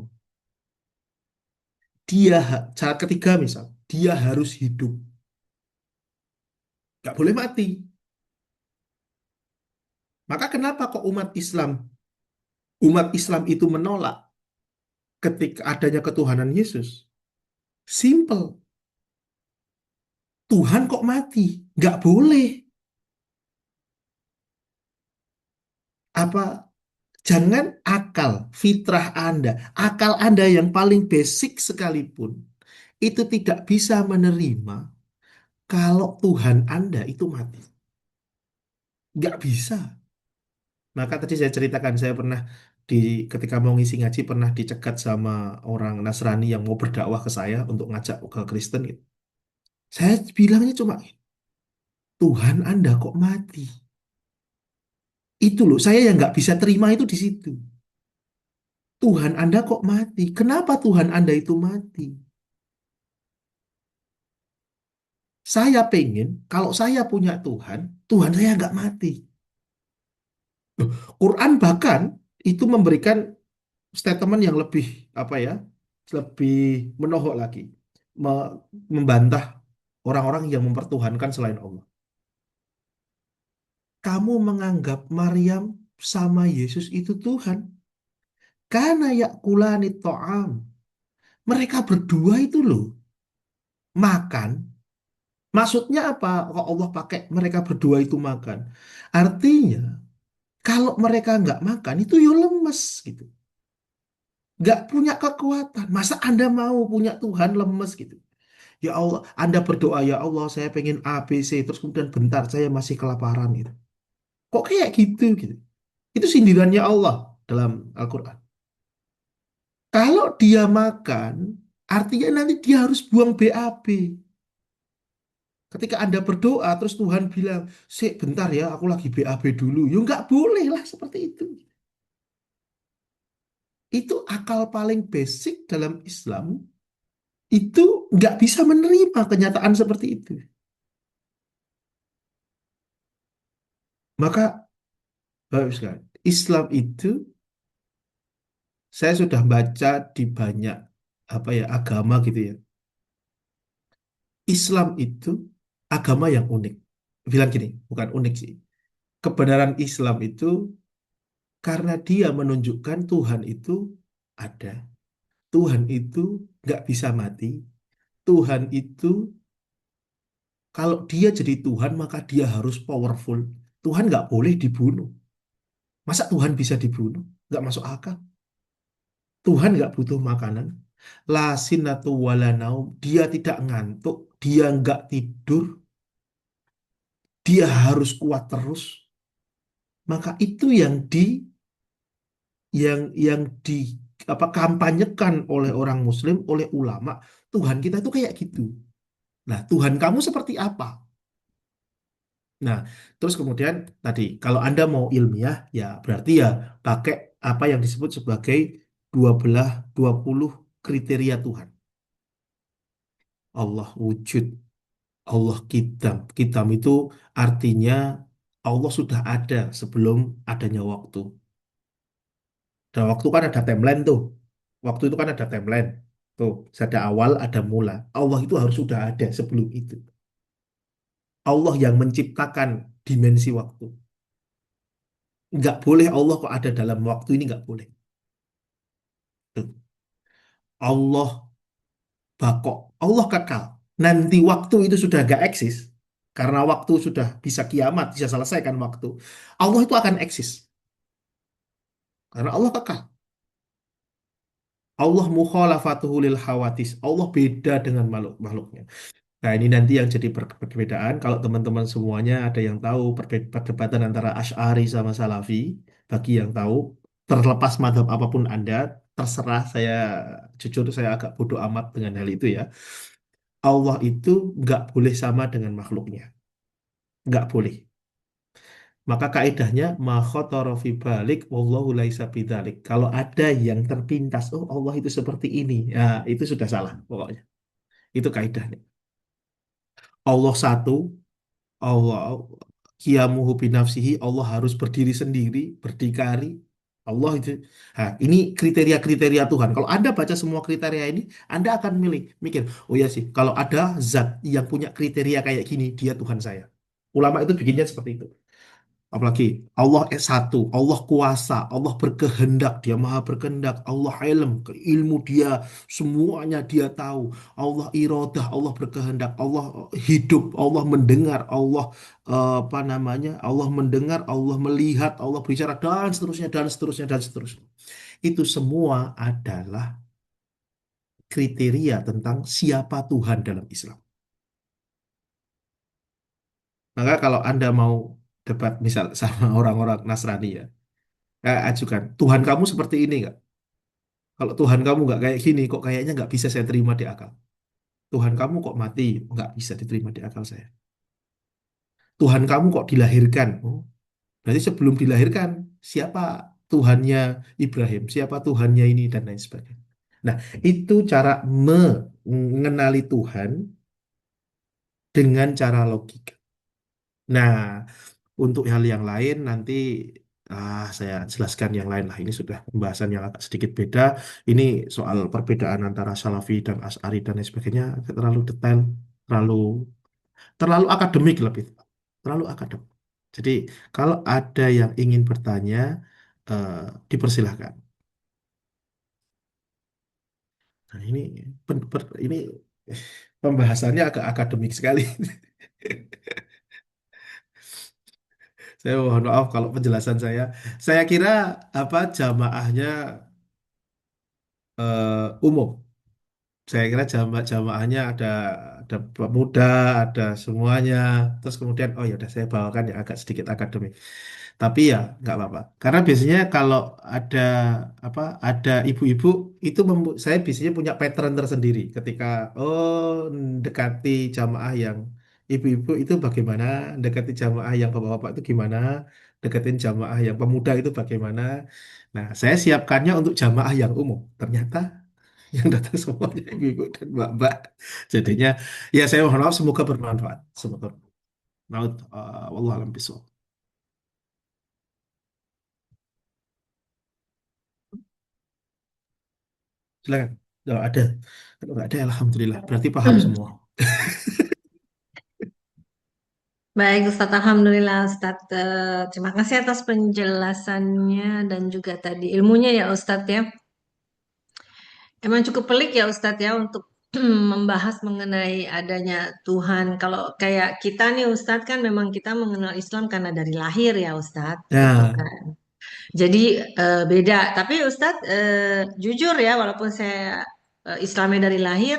Cara ketiga misal, dia harus hidup. Nggak boleh mati. Maka kenapa kok umat Islam Umat Islam itu menolak ketika adanya ketuhanan Yesus. Simple. Tuhan kok mati? Nggak boleh. Apa jangan akal, fitrah Anda, akal Anda yang paling basic sekalipun itu tidak bisa menerima kalau Tuhan Anda itu mati. Nggak bisa. Maka tadi saya ceritakan, saya pernah di ketika mau ngisi ngaji pernah dicegat sama orang Nasrani yang mau berdakwah ke saya untuk ngajak ke Kristen gitu. Saya bilangnya cuma, Tuhan Anda kok mati? Itu loh, saya yang nggak bisa terima itu di situ. Tuhan Anda kok mati? Kenapa Tuhan Anda itu mati? Saya pengen, kalau saya punya Tuhan, Tuhan saya nggak mati. Loh, Quran bahkan itu memberikan statement yang lebih apa ya, lebih menohok lagi, Me- membantah orang-orang yang mempertuhankan selain Allah. Kamu menganggap Maryam sama Yesus itu Tuhan? Karena yakulani to'am. Mereka berdua itu loh makan. Maksudnya apa? Kok Allah pakai mereka berdua itu makan? Artinya kalau mereka nggak makan itu yo lemes gitu. Nggak punya kekuatan. Masa Anda mau punya Tuhan lemes gitu? Ya Allah, Anda berdoa, ya Allah, saya pengen A, B, C, terus kemudian bentar, saya masih kelaparan gitu. Kok kayak gitu gitu? Itu sindirannya Allah dalam Al-Quran. Kalau dia makan, artinya nanti dia harus buang BAB. Ketika Anda berdoa, terus Tuhan bilang, sik bentar ya, aku lagi BAB dulu. Ya nggak boleh lah seperti itu. Itu akal paling basic dalam Islam, itu nggak bisa menerima kenyataan seperti itu. Maka, Bapak sekalian, Islam itu saya sudah baca di banyak apa ya agama gitu ya. Islam itu agama yang unik. Bilang gini, bukan unik sih. Kebenaran Islam itu karena dia menunjukkan Tuhan itu ada. Tuhan itu nggak bisa mati. Tuhan itu kalau dia jadi Tuhan maka dia harus powerful. Tuhan nggak boleh dibunuh. Masa Tuhan bisa dibunuh? Nggak masuk akal. Tuhan nggak butuh makanan. La sinatu wala naum. Dia tidak ngantuk. Dia nggak tidur. Dia harus kuat terus. Maka itu yang di apa kampanyekan oleh orang Muslim, oleh ulama. Tuhan kita itu kayak gitu. Nah, Tuhan kamu seperti apa? Nah, terus kemudian tadi kalau Anda mau ilmiah ya berarti ya pakai apa yang disebut sebagai 20 kriteria Tuhan. Allah wujud, Allah kitam. Kitam itu artinya Allah sudah ada sebelum adanya waktu. Dan waktu kan ada timeline tuh. Waktu itu kan ada timeline. Tuh, ada awal, ada mula. Allah itu harus sudah ada sebelum itu. Allah yang menciptakan dimensi waktu. Nggak boleh Allah kok ada dalam waktu ini, nggak boleh. Tuh. Allah bakok. Allah kekal. Nanti waktu itu sudah nggak eksis. Karena waktu sudah bisa kiamat, bisa selesaikan waktu. Allah itu akan eksis. Karena Allah kekal. Allah mukhalafatuhu lil hawadis. Allah beda dengan makhluknya. Nah, ini nanti yang jadi perbedaan. Kalau teman-teman semuanya ada yang tahu perdebatan antara Asy'ari sama Salafi, bagi yang tahu, terlepas madhab apapun Anda, terserah saya, jujur saya agak bodoh amat dengan hal itu ya. Allah itu nggak boleh sama dengan makhluknya. Nggak boleh. Maka kaidahnya, ma khotara fi balik, wallahu laisa bidzalik. Kalau ada yang terpintas, oh Allah itu seperti ini, ya itu sudah salah pokoknya. Itu kaidahnya. Allah satu, Allah qiyamuhu binafsihi, Allah harus berdiri sendiri, berdikari. Allah itu. Nah, ini kriteria-kriteria Tuhan. Kalau Anda baca semua kriteria ini, Anda akan mikir, oh ya sih, kalau ada zat yang punya kriteria kayak gini, dia Tuhan saya. Ulama itu bikinnya seperti itu. Apalagi Allah satu, Allah kuasa, Allah berkehendak, Dia maha berkehendak, Allah ilm, ilmu Dia, semuanya Dia tahu. Allah iradah, Allah berkehendak, Allah hidup, Allah mendengar, Allah apa namanya? Allah mendengar, Allah melihat, Allah bicara dan seterusnya dan seterusnya dan seterusnya. Itu semua adalah kriteria tentang siapa Tuhan dalam Islam. Maka kalau Anda mau debat misal sama orang-orang Nasrani ya, ajukan Tuhan kamu seperti ini nggak? Kalau Tuhan kamu nggak kayak gini, kok kayaknya nggak bisa saya terima di akal. Tuhan kamu kok mati, nggak bisa diterima di akal saya. Tuhan kamu kok dilahirkan? Oh, berarti sebelum dilahirkan, siapa Tuhannya Ibrahim? Siapa Tuhannya ini dan lain sebagainya. Nah, itu cara mengenali Tuhan dengan cara logika. Nah, untuk hal yang lain nanti saya jelaskan yang lain lah. Ini sudah pembahasan yang agak sedikit beda. Ini soal perbedaan antara Salafi dan Asy'ari dan lain sebagainya terlalu detail, terlalu terlalu akademik lebih, terlalu akademik. Jadi kalau ada yang ingin bertanya, eh, dipersilahkan. Nah, ini pembahasannya agak akademik sekali. Saya mohon maaf kalau penjelasan saya. Saya kira apa jamaahnya umum. Saya kira jamaahnya ada pemuda, ada semuanya. Terus kemudian oh ya udah saya bawakan yang agak sedikit akademik. Tapi ya nggak apa-apa. Karena biasanya kalau ada apa ada ibu-ibu itu saya biasanya punya pattern tersendiri. Ketika oh dekati jamaah yang ibu-ibu itu bagaimana, dekati jamaah yang bapak-bapak itu gimana, deketin jamaah yang pemuda itu bagaimana. Nah, saya siapkannya untuk jamaah yang umum. Ternyata yang datang semuanya ibu-ibu dan mbak-mbak. Jadinya ya saya mohon maaf semoga bermanfaat. Semoga bermanfaat. Wallahu a'lam bishawab. Silakan. Kalau ada, kalau nggak ada, alhamdulillah. Berarti paham semua. Baik, Ustadz. Alhamdulillah, Ustadz. Terima kasih atas penjelasannya dan juga tadi ilmunya ya, Ustadz ya. Emang cukup pelik ya, Ustadz ya, untuk membahas mengenai adanya Tuhan. Kalau kayak kita nih, Ustadz kan memang kita mengenal Islam karena dari lahir ya, Ustadz, gitu Nah, kan. Jadi beda. Tapi Ustadz, jujur ya, walaupun saya Islamnya dari lahir,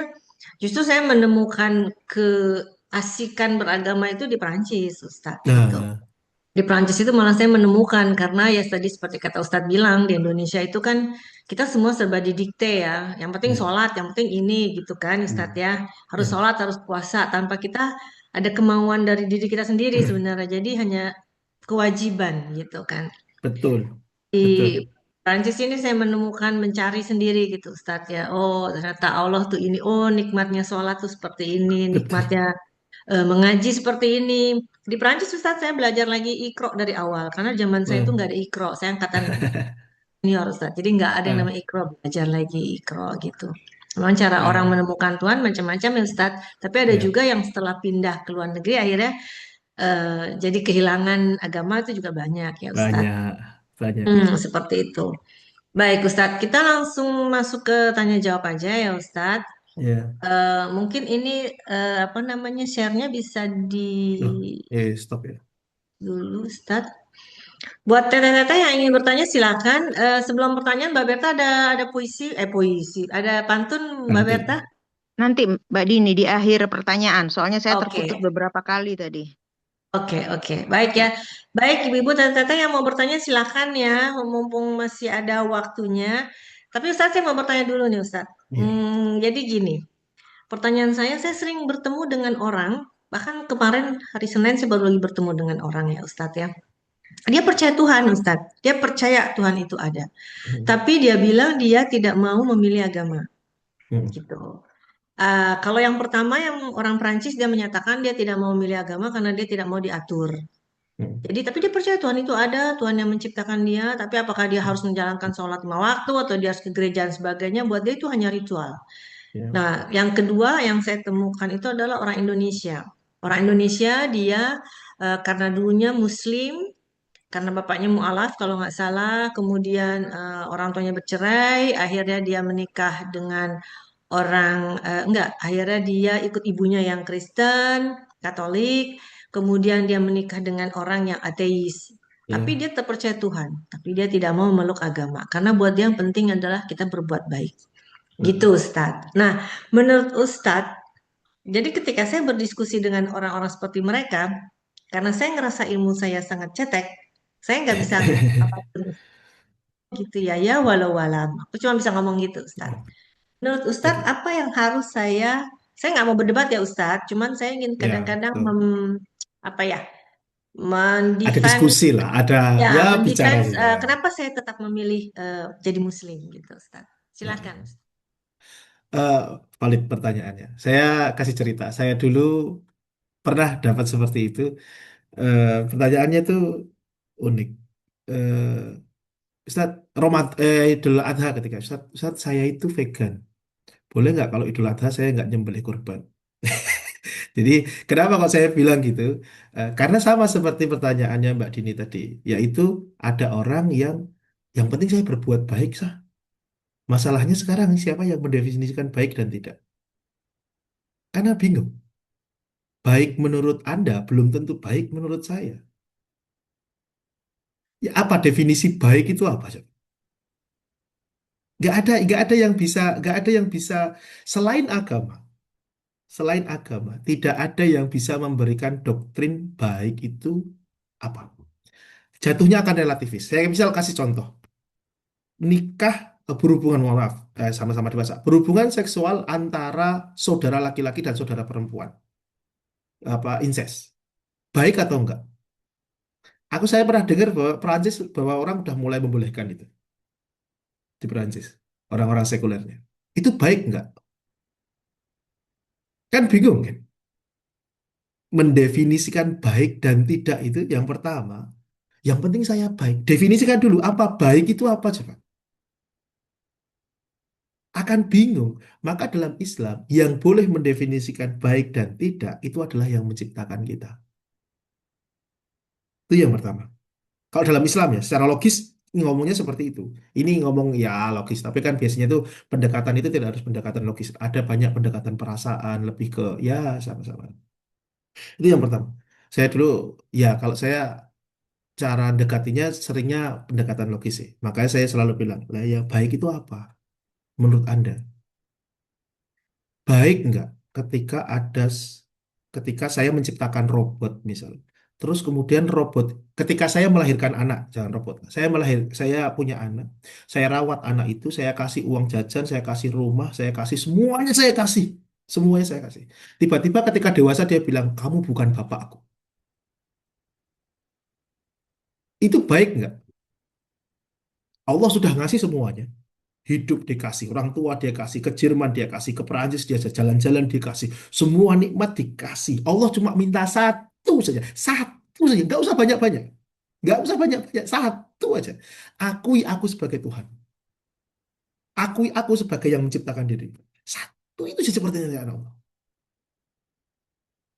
justru saya menemukan keasikan beragama itu di Perancis, Ustadz, gitu. nah, Di Prancis itu malah saya menemukan karena ya tadi seperti kata Ustadz bilang di Indonesia itu kan kita semua serba didikte ya. Yang penting ya, sholat, yang penting ini gitu kan Ustadz hmm, ya. Harus ya, sholat, harus puasa tanpa kita ada kemauan dari diri kita sendiri sebenarnya. Jadi hanya kewajiban gitu kan. betul, Di betul, Prancis ini saya menemukan mencari sendiri gitu Ustadz ya. Oh ternyata Allah tuh ini. Oh nikmatnya sholat tuh seperti ini. betul. Nikmatnya mengaji seperti ini. Di Prancis Ustaz saya belajar lagi ikro dari awal karena zaman saya itu Nah, nggak ada ikro. Saya angkatan junior Ustaz. Jadi nggak ada yang nah, namanya ikro, belajar lagi ikro gitu. Memang cara orang nah, menemukan Tuhan macam-macam ya Ustaz. Tapi ada ya, juga yang setelah pindah ke luar negeri akhirnya jadi kehilangan agama itu juga banyak ya Ustaz. banyak, banyak. Seperti itu. Baik Ustaz, kita langsung masuk ke tanya jawab aja ya Ustaz. Ya, Mungkin ini apa namanya share-nya bisa di loh, stop ya. dulu Ustaz. Buat teteh-teteh yang ingin bertanya silakan. Sebelum pertanyaan Mbak Berta ada puisi, ada pantun Mbak Nanti, Berta? Nanti Mbak Dini di akhir pertanyaan, soalnya saya terputus Oke, beberapa kali tadi. oke. Baik ya. Baik Ibu-ibu dan teteh yang mau bertanya silakan ya, mumpung masih ada waktunya. Tapi Ustaz saya mau bertanya dulu nih Ustaz. ya, Jadi gini, pertanyaan saya sering bertemu dengan orang, bahkan kemarin hari Senin saya baru lagi bertemu dengan orang ya Ustaz ya. Dia percaya Tuhan Ustaz, dia percaya Tuhan itu ada. hmm, Tapi dia bilang dia tidak mau memilih agama hmm, gitu. Kalau yang pertama yang orang Prancis dia menyatakan dia tidak mau memilih agama karena dia tidak mau diatur. hmm, Jadi tapi dia percaya Tuhan itu ada, Tuhan yang menciptakan dia. Tapi apakah dia harus menjalankan sholat lima waktu atau dia harus ke gereja dan sebagainya? Buat dia itu hanya ritual. ya, Nah, yang kedua yang saya temukan itu adalah orang Indonesia. Orang Indonesia dia karena dulunya Muslim karena bapaknya mualaf kalau nggak salah, kemudian orang tuanya bercerai, akhirnya dia menikah dengan orang enggak, akhirnya dia ikut ibunya yang Kristen, Katolik, kemudian dia menikah dengan orang yang ateis. Tapi Ya. dia tetap percaya Tuhan, tapi dia tidak mau memeluk agama karena buat dia yang penting adalah kita berbuat baik. Gitu Mm-mm. Ustadz. Nah, menurut Ustadz, jadi ketika saya berdiskusi dengan orang-orang seperti mereka, karena saya ngerasa ilmu saya sangat cetek, saya nggak bisa ngomong apapun gitu ya, ya walau walam. Aku cuma bisa ngomong gitu, Ustadz. Menurut Ustadz, Oke. apa yang harus saya nggak mau berdebat ya Ustadz, cuman saya ingin Ya, kadang-kadang betul. apa ya, Ada mendefend, diskusi lah, ada ya, ya bicara mendefense juga. kenapa saya tetap memilih jadi Muslim gitu, Ustadz. Silakan. Nah, eh, valid pertanyaannya. Saya kasih cerita. Saya dulu pernah dapat seperti itu. Pertanyaannya tuh unik. Ustaz, Idul Adha ketika Ustaz, saya itu vegan. Boleh nggak kalau Idul Adha saya nggak nyembelih kurban? Jadi kenapa kok saya bilang gitu? Karena sama seperti pertanyaannya Mbak Dini tadi, yaitu ada orang yang penting saya berbuat baik sah. Masalahnya sekarang siapa yang mendefinisikan baik dan tidak? Karena bingung. Baik menurut Anda belum tentu baik menurut saya. Ya apa definisi baik itu apa? Coba? Nggak ada yang bisa, nggak ada yang bisa selain agama. Selain agama, tidak ada yang bisa memberikan doktrin baik itu apa. Jatuhnya akan relativis. Saya misal kasih contoh. Nikah, berhubungan, mohon maaf, sama-sama dewasa. Berhubungan seksual antara saudara laki-laki dan saudara perempuan. Apa, incest. Baik atau enggak? Saya pernah dengar bahwa Perancis, bahwa orang udah mulai membolehkan itu di Perancis. Orang-orang sekulernya. Itu baik enggak? Kan bingung kan? Mendefinisikan baik dan tidak itu yang pertama. Yang penting saya baik. Definisikan dulu apa baik itu apa coba. Akan bingung. Maka dalam Islam yang boleh mendefinisikan baik dan tidak itu adalah yang menciptakan kita. Itu yang pertama. Kalau dalam Islam ya secara logis ngomongnya seperti itu. Ini ngomong ya logis, tapi kan biasanya itu pendekatan itu tidak harus pendekatan logis. Ada banyak pendekatan perasaan lebih ke ya sama-sama. Itu yang pertama. Saya dulu ya kalau saya cara dekatinya seringnya pendekatan logis sih. Makanya saya selalu bilang, lah ya baik itu apa menurut Anda? Baik nggak ketika ketika saya menciptakan robot misal. Terus kemudian robot, ketika saya melahirkan anak, jangan robot. Saya punya anak, saya rawat anak itu, saya kasih uang jajan, saya kasih rumah, saya kasih semuanya saya kasih. Semuanya saya kasih. Tiba-tiba ketika dewasa dia bilang, kamu bukan bapakku. Itu baik nggak? Allah sudah ngasih semuanya. Hidup dikasih, orang tua dia kasih, ke Jerman dia kasih, ke Perancis dia jalan-jalan dikasih, semua nikmat dikasih. Allah cuma minta satu saja, nggak usah banyak-banyak, nggak usah banyak-banyak, satu aja. Akui aku sebagai Tuhan, akui aku sebagai yang menciptakan diri. Satu itu saja pertanyaan Allah.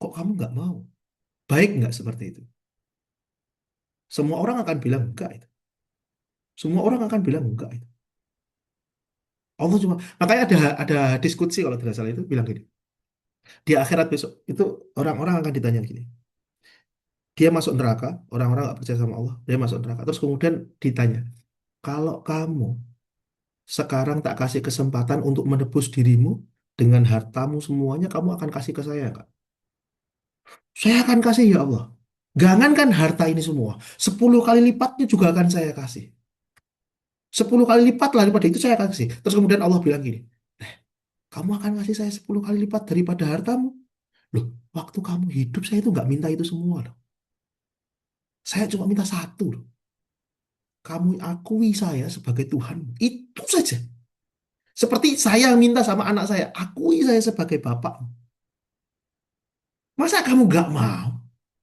Kok kamu nggak mau? Baik nggak seperti itu? Semua orang akan bilang enggak itu. Semua orang akan bilang enggak itu. Allah cuma, makanya ada diskusi kalau tidak salah itu bilang gini. Di akhirat besok itu orang-orang akan ditanya gini. Dia masuk neraka, orang-orang nggak percaya sama Allah, dia masuk neraka. Terus kemudian ditanya, kalau kamu sekarang tak kasih kesempatan untuk menebus dirimu dengan hartamu semuanya, kamu akan kasih ke saya nggak? Saya akan kasih ya Allah. Jangankan harta ini semua, 10 kali lipatnya juga akan saya kasih. 10 kali lipat lah daripada itu saya kasih. Terus kemudian Allah bilang gini, kamu akan kasih saya 10 kali lipat daripada hartamu. Loh, waktu kamu hidup saya itu nggak minta itu semua loh. Saya cuma minta satu loh. Kamu akui saya sebagai Tuhan. Itu saja. Seperti saya minta sama anak saya, akui saya sebagai bapak. Masa kamu gak mau?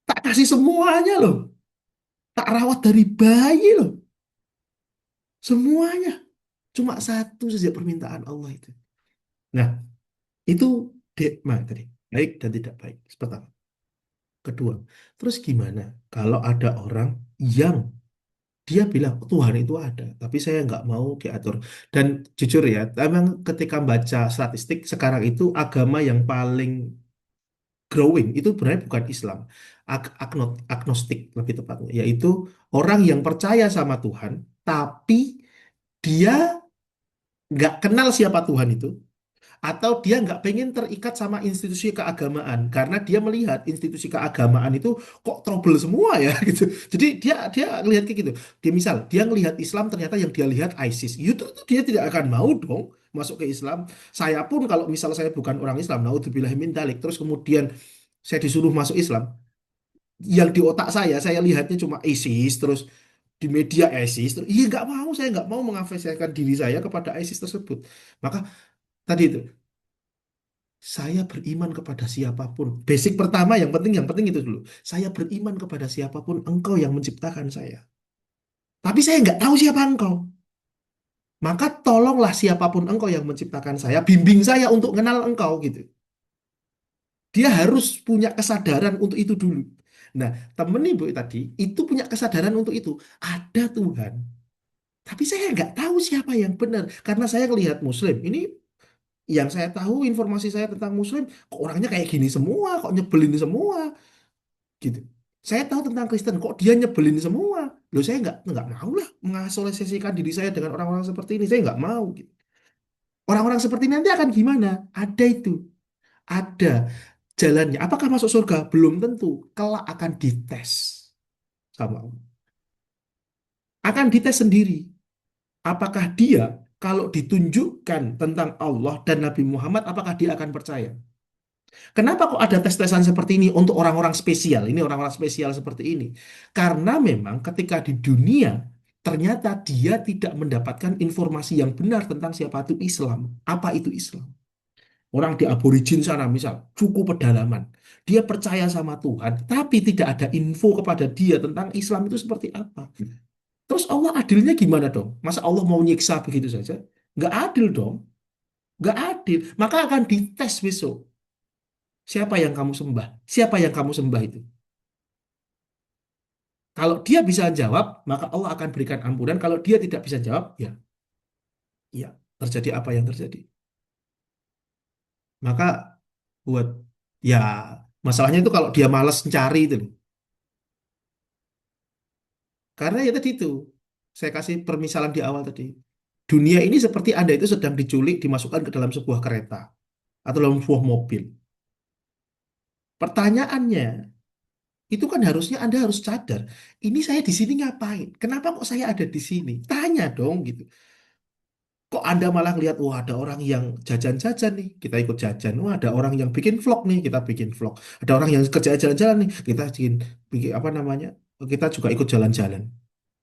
Tak kasih semuanya loh. Tak rawat dari bayi loh. Semuanya. Cuma satu saja permintaan Allah itu. Nah, itu dekma tadi. Baik dan tidak baik. Pertama. Kedua, terus gimana kalau ada orang yang Dia bilang Tuhan itu ada, tapi saya nggak mau diatur. Dan jujur ya, memang ketika baca statistik sekarang itu agama yang paling growing itu sebenarnya bukan Islam, agnostik lebih tepatnya, yaitu orang yang percaya sama Tuhan, tapi dia nggak kenal siapa Tuhan itu, atau dia nggak pengen terikat sama institusi keagamaan karena dia melihat institusi keagamaan itu kok trouble semua ya gitu. Jadi dia ngelihat kayak gitu. Dia misal dia ngelihat Islam ternyata yang dia lihat ISIS. Itu dia tidak akan mau dong masuk ke Islam. Saya pun kalau misal saya bukan orang Islam, naudzubillah min dalik, terus kemudian saya disuruh masuk Islam, yang di otak saya lihatnya cuma ISIS, terus di media ISIS, terus iya nggak mau, saya nggak mau mengafiliasikan diri saya kepada ISIS tersebut. Maka tadi itu saya beriman kepada siapapun. Basic pertama yang penting itu dulu. Saya beriman kepada siapapun engkau yang menciptakan saya. Tapi saya nggak tahu siapa engkau. Maka tolonglah siapapun engkau yang menciptakan saya, bimbing saya untuk kenal engkau gitu. Dia harus punya kesadaran untuk itu dulu. Nah, temen ibu tadi itu punya kesadaran untuk itu. Ada Tuhan. Tapi saya nggak tahu siapa yang benar. Karena saya melihat Muslim. Ini yang saya tahu informasi saya tentang Muslim, kok orangnya kayak gini semua, kok nyebelin semua. Gitu. Saya tahu tentang Kristen, kok dia nyebelin semua. Loh, saya nggak mau lah mengasosiasikan diri saya dengan orang-orang seperti ini. Saya nggak mau. Gitu. Orang-orang seperti ini nanti akan gimana? Ada itu, ada jalannya. Apakah masuk surga? Belum tentu. Kelak akan dites sama Allah. Akan dites sendiri. Apakah dia kalau ditunjukkan tentang Allah dan Nabi Muhammad, apakah dia akan percaya? Kenapa kok ada tes-tesan seperti ini untuk orang-orang spesial? Ini orang-orang spesial seperti ini. Karena memang ketika di dunia, ternyata dia tidak mendapatkan informasi yang benar tentang siapa itu Islam. Apa itu Islam? Orang di aborigin sana misal, cukup pedalaman. Dia percaya sama Tuhan, tapi tidak ada info kepada dia tentang Islam itu seperti apa. Terus Allah adilnya gimana dong? Masa Allah mau nyiksa begitu saja? Nggak adil dong. Nggak adil. Maka akan dites besok. Siapa yang kamu sembah? Siapa yang kamu sembah itu? Kalau dia bisa jawab, maka Allah akan berikan ampunan. Kalau dia tidak bisa jawab, ya, ya terjadi apa yang terjadi. Maka buat ya masalahnya itu kalau dia malas mencari itu loh. Karena ya tadi itu saya kasih permisalan di awal tadi. Dunia ini seperti Anda itu sedang diculik, dimasukkan ke dalam sebuah kereta atau dalam sebuah mobil. Pertanyaannya, itu kan harusnya Anda harus sadar, ini saya di sini ngapain? Kenapa kok saya ada di sini? Tanya dong gitu. Kok Anda malah lihat, wah ada orang yang jajan-jajan nih, kita ikut jajan. Wah ada orang yang bikin vlog nih, kita bikin vlog. Ada orang yang kerja jalan-jalan nih, kita bikin apa namanya? Kita juga ikut jalan-jalan.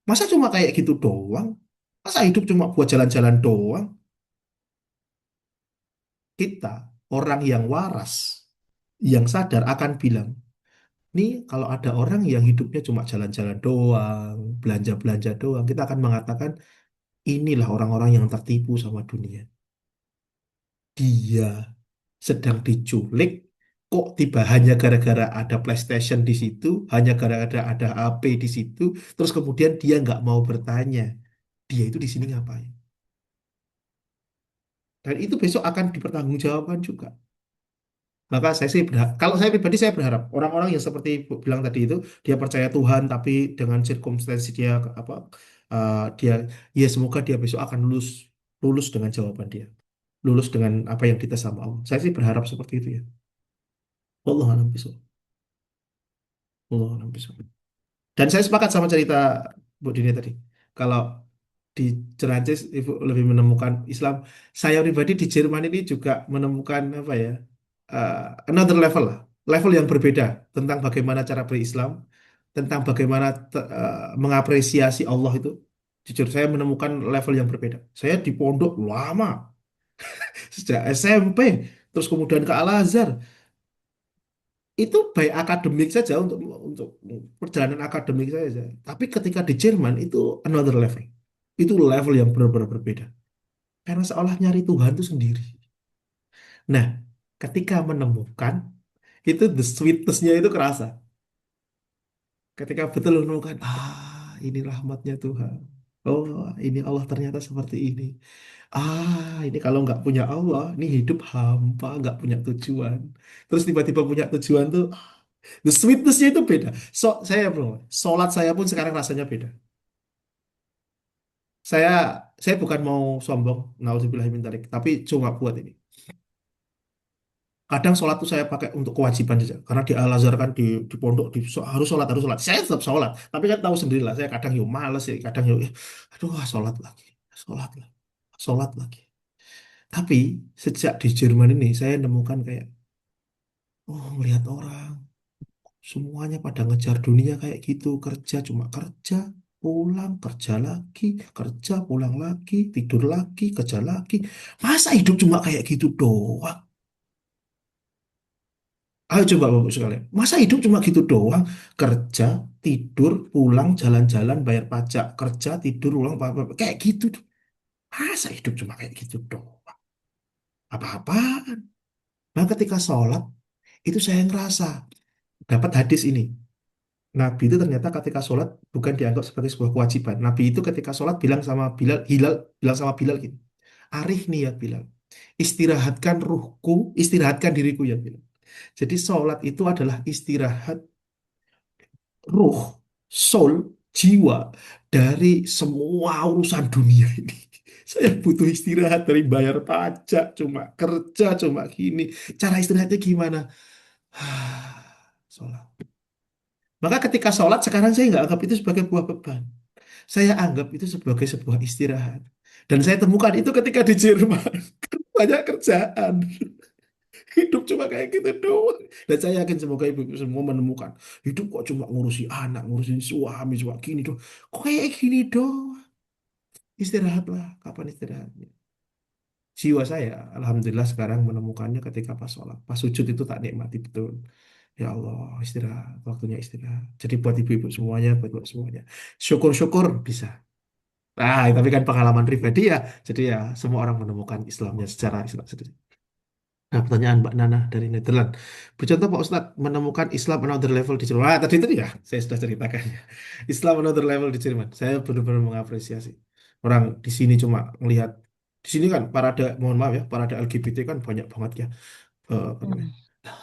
Masa cuma kayak gitu doang? Masa hidup cuma buat jalan-jalan doang? Kita, orang yang waras, yang sadar akan bilang, nih kalau ada orang yang hidupnya cuma jalan-jalan doang, belanja-belanja doang, kita akan mengatakan, inilah orang-orang yang tertipu sama dunia. Dia sedang diculik, kok tiba hanya gara-gara ada PlayStation di situ, hanya gara-gara ada HP di situ, terus kemudian dia nggak mau bertanya, dia itu di sini ngapain? Dan itu besok akan dipertanggungjawabkan juga. Maka saya sih kalau saya pribadi saya berharap orang-orang yang seperti Ibu bilang tadi itu dia percaya Tuhan tapi dengan circumstansi dia apa dia ya semoga dia besok akan lulus lulus dengan jawaban dia, lulus dengan apa yang kita sama Allah. Saya sih berharap seperti itu ya. Allah alam bisawab. Allah alam bisawab. Dan saya sepakat sama cerita Bu Dini tadi. Kalau di Perancis Ibu lebih menemukan Islam. Saya pribadi di Jerman ini juga menemukan apa ya, uh, another level lah, level yang berbeda tentang bagaimana cara berislam, tentang bagaimana mengapresiasi Allah itu. Jujur saya menemukan level yang berbeda. Saya di pondok lama sejak SMP, terus kemudian ke Al-Azhar. Itu baik akademik saja untuk perjalanan akademik saja. Tapi ketika di Jerman itu another level. Itu level yang benar-benar berbeda. Karena seolah nyari Tuhan itu sendiri. Nah, ketika menemukan, itu the sweetness-nya itu kerasa. Ketika betul menemukan, ini rahmatnya Tuhan. Oh, ini Allah ternyata seperti ini. Ini kalau nggak punya Allah, ini hidup hampa, nggak punya tujuan. Terus tiba-tiba punya tujuan tuh, the sweetness-nya itu beda. Saya bro, sholat saya pun sekarang rasanya beda. Saya saya bukan mau sombong, nauzubillah min dzalik, tapi cuma buat ini. Kadang sholat tuh saya pakai untuk kewajiban saja. Karena di Al-Azhar kan di pondok harus sholat, harus sholat. Saya tetap sholat. Tapi kan tahu sendiri lah, saya kadang yuk males ya, kadang yuk, aduh sholat lagi, sholat lagi, sholat lagi. Tapi sejak di Jerman ini saya nemukan kayak, oh melihat orang, semuanya pada ngejar dunia kayak gitu. Kerja cuma kerja, pulang, kerja, pulang lagi, tidur lagi, kerja lagi. Masa hidup cuma kayak gitu doang? Ayo coba Bapak sekalian. Masa hidup cuma gitu doang? Kerja, tidur, pulang, jalan-jalan, bayar pajak. Kerja, tidur, ulang, kayak gitu. Masa hidup cuma kayak gitu doang? Apa-apaan? Nah ketika sholat, itu saya ngerasa dapat hadis ini. Nabi itu ternyata ketika sholat bukan dianggap sebagai sebuah kewajiban. Nabi itu ketika sholat bilang sama bilang sama Bilal gitu. Arih nih ya Bilal. Istirahatkan ruhku, istirahatkan diriku ya Bilal. Jadi sholat itu adalah istirahat ruh, soul, jiwa dari semua urusan dunia ini. Saya butuh istirahat dari bayar pajak, cuma kerja, cuma gini. Cara istirahatnya gimana? Sholat. Maka ketika sholat sekarang saya nggak anggap itu sebagai buah beban. Saya anggap itu sebagai sebuah istirahat. Dan saya temukan itu ketika di Jerman. Banyak kerjaan. Hidup cuma kayak gitu doang. Dan saya yakin semoga ibu-ibu semua menemukan. Hidup kok cuma ngurusi anak, ngurusin suami, cuma gini doang. Kok kayak gini doang? Istirahatlah. Kapan istirahatnya? Jiwa saya, alhamdulillah sekarang menemukannya ketika pas sholat. Pas sujud itu tak nikmati betul. Ya Allah, istirahat. Waktunya istirahat. Jadi buat ibu-ibu semuanya, buat ibu semuanya. Syukur-syukur bisa. Tapi kan pengalaman pribadi ya. Jadi ya, semua orang menemukan Islamnya secara Islam sendiri. Nah, pertanyaan Mbak Nana dari Nederland. Bercontoh Pak Ustadz menemukan Islam another level di Jerman. Tadi itu ya, saya sudah ceritakan. Islam another level di Jerman. Saya benar-benar mengapresiasi. Orang di sini cuma melihat, di sini kan parade, mohon maaf ya, parade LGBT kan banyak banget ya. Apa namanya?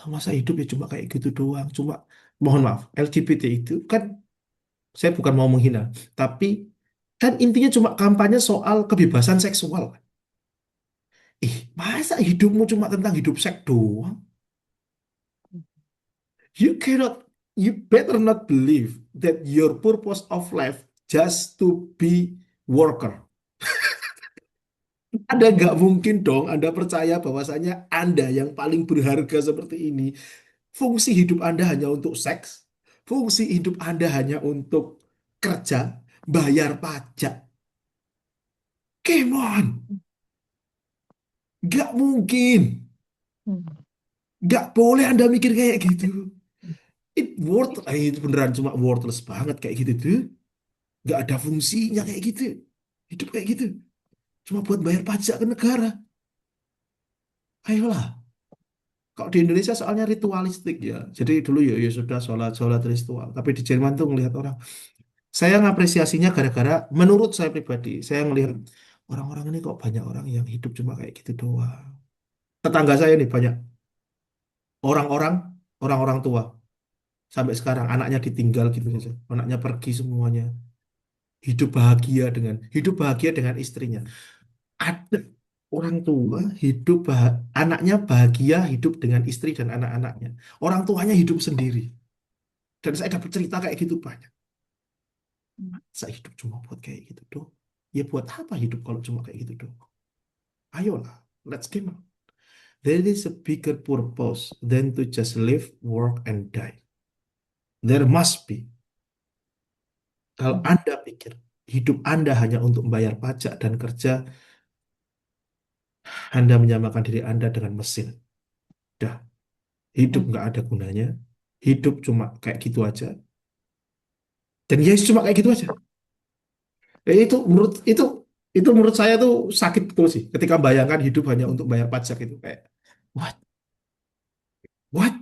Masa hidup ya cuma kayak gitu doang. Cuma, mohon maaf, LGBT itu kan, saya bukan mau menghina, tapi kan intinya cuma kampanye soal kebebasan seksual. Masa hidupmu cuma tentang hidup seks doang? You cannot, you better not believe that your purpose of life just to be worker. Anda nggak mungkin dong Anda percaya bahwasanya Anda yang paling berharga seperti ini. Fungsi hidup Anda hanya untuk seks. Fungsi hidup Anda hanya untuk kerja, bayar pajak. Come on. Nggak mungkin. Nggak boleh Anda mikir kayak gitu. Itu beneran cuma worthless banget kayak gitu tuh. Nggak ada fungsinya kayak gitu. Hidup kayak gitu. Cuma buat bayar pajak ke negara. Ayolah. Kalau di Indonesia soalnya ritualistik ya. Jadi dulu ya sudah sholat ritual. Tapi di Jerman tuh ngelihat orang. Saya ngapresiasinya gara-gara menurut saya pribadi. Saya ngelihat orang-orang ini kok banyak orang yang hidup cuma kayak gitu doang. Tetangga saya nih banyak. Orang-orang, orang-orang tua. Sampai sekarang anaknya ditinggal gitu saja. Anaknya pergi semuanya. Hidup bahagia dengan istrinya. Ada orang tua anaknya bahagia hidup dengan istri dan anak-anaknya. Orang tuanya hidup sendiri. Dan saya dapat cerita kayak gitu banyak. Saya hidup cuma buat kayak gitu doang. Ya buat apa hidup kalau cuma kayak gitu doang? Ayolah, let's game on. There is a bigger purpose than to just live, work, and die. There must be. Kalau Anda pikir hidup Anda hanya untuk membayar pajak dan kerja, Anda menyamakan diri Anda dengan mesin. Dah, hidup nggak ada gunanya. Hidup cuma kayak gitu aja. Dan ya cuma kayak gitu aja. Itu menurut saya tuh sakit betul sih. Ketika bayangkan hidup hanya untuk bayar pajak itu kayak what? What?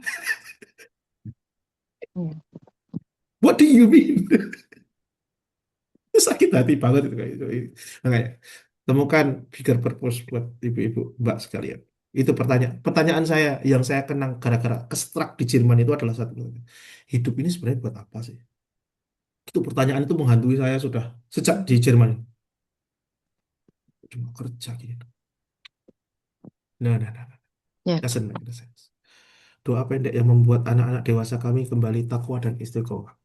What do you mean? Sakit hati banget itu kayak itu. Makanya temukan bigger purpose buat ibu-ibu mbak sekalian. Itu pertanyaan saya yang saya kenang gara-gara kestruck di Jerman itu adalah satu. Hidup ini sebenarnya buat apa sih? Itu pertanyaan itu menghantui saya sudah sejak di Jerman. Cuma kerja gitu. Nah. Ya. Doesn't make sense. Doa pendek yang membuat anak-anak dewasa kami kembali takwa dan istiqomah.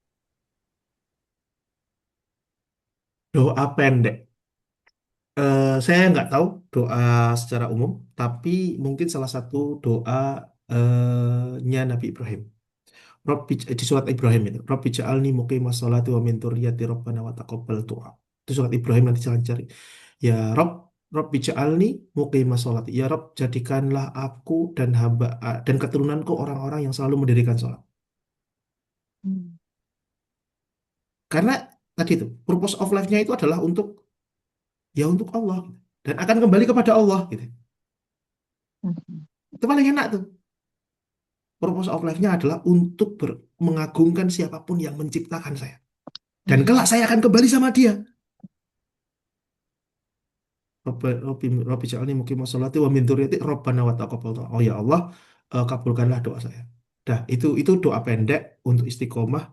Doa pendek. Saya nggak tahu doa secara umum, tapi mungkin salah satu doanya Nabi Ibrahim. Di surat Ibrahim itu. Rabbi ja'alni muqimas sholati wa min dzurriyyati rabbana wa taqabbal du'a. Itu surat Ibrahim nanti jangan cari. Ya Rob, Rabbi ja'alni muqimas sholati. Ya Rob, jadikanlah aku dan dan keturunanku orang-orang yang selalu mendirikan sholat. Hmm. Karena tadi itu, purpose of life-nya itu adalah untuk Allah dan akan kembali kepada Allah gitu. Hmm. Itu paling enak tuh. Purpose of life-nya adalah untuk mengagungkan siapapun yang menciptakan saya. Dan kelak saya akan kembali sama dia. Rabbi ja'alni muqimah sholati wa min dzurriyyati rabbana wa taqabbal du'a. Oh ya Allah, kabulkanlah doa saya. Dah, itu doa pendek untuk istiqomah.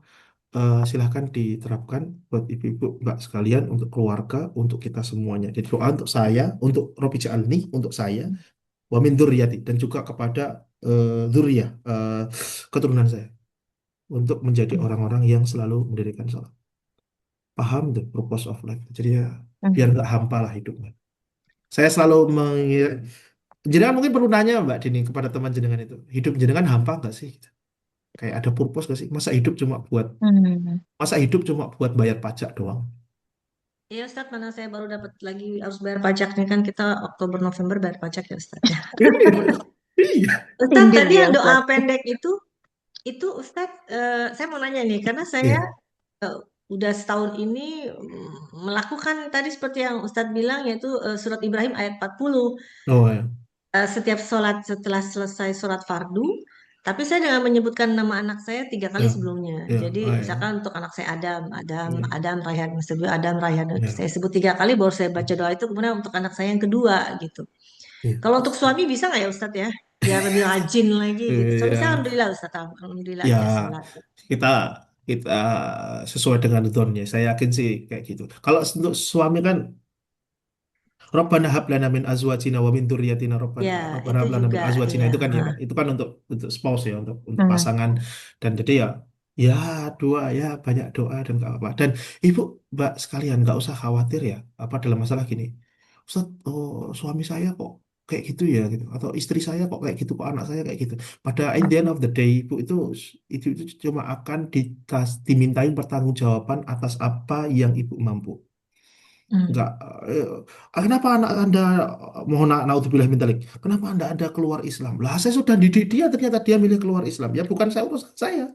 Silahkan diterapkan buat ibu-ibu, mbak sekalian, untuk keluarga, untuk kita semuanya. Jadi doa untuk saya, untuk Rabbi ja'alni, untuk saya, wa min dzurriyyati, dan juga kepada dzurriyyah, keturunan saya, untuk menjadi orang-orang yang selalu mendirikan sholat. Paham the purpose of life. Jadi ya biar nggak hampa lah hidupnya. Saya selalu jenengan mungkin perlu nanya Mbak Dini kepada teman jenengan itu, hidup jenengan hampa nggak sih? Kayak ada purpose nggak sih? Hmm. Masa hidup cuma buat bayar pajak doang? Iya Ustadz, mana saya baru dapat lagi harus bayar pajak nih kan kita Oktober November bayar pajak ya Ustadz ya. Iya. Ustadz Sindir tadi dia yang doa Ustaz. pendek itu Ustadz, saya mau nanya nih karena saya Iya. eh, udah setahun ini melakukan tadi seperti yang Ustadz bilang yaitu surat Ibrahim ayat 40. Oh ya. Setiap sholat setelah selesai sholat fardu, tapi saya dengan menyebutkan nama anak saya 3 kali Ya. sebelumnya. Ya. Jadi Oh ya. misalkan untuk anak saya Adam, Adam, Ya. Adam Rayhan, Adam Rayhan, Ya. saya sebut 3 kali baru saya baca doa itu kemudian untuk anak saya yang kedua gitu. Iya. Kalau untuk suami bisa nggak ya Ustadz ya? Biar lebih rajin lagi gitu. Suami saya Iya. alhamdulillah Ustadz, alhamdulillah Ya, dia sholat. kita kita sesuai dengan zonnya. Saya yakin sih kayak gitu. Kalau untuk suami kan Rabbana hab lana min azwajina wa min dzurriyyatina Ya Rabbana itu hab lana juga min azwajina, ya. itu kan ya Hah. kan. Itu kan untuk spouse ya, untuk Hmm. pasangan, dan jadi ya doa, ya banyak doa dan gak apa. Dan ibu mbak sekalian nggak usah khawatir ya apa dalam masalah gini. Ustaz, oh suami saya kok kayak gitu ya gitu, atau istri saya kok kayak gitu, kok anak saya kayak gitu. Pada in the end of the day ibu itu cuma akan dimintain pertanggungjawaban atas apa yang ibu mampu. Enggak, Hmm. eh, kenapa anak Anda, mohon naudzubillah min dzalik, kenapa Anda ada keluar Islam? Lah saya sudah didik dia, ternyata dia milih keluar Islam. Ya bukan saya, urusan saya.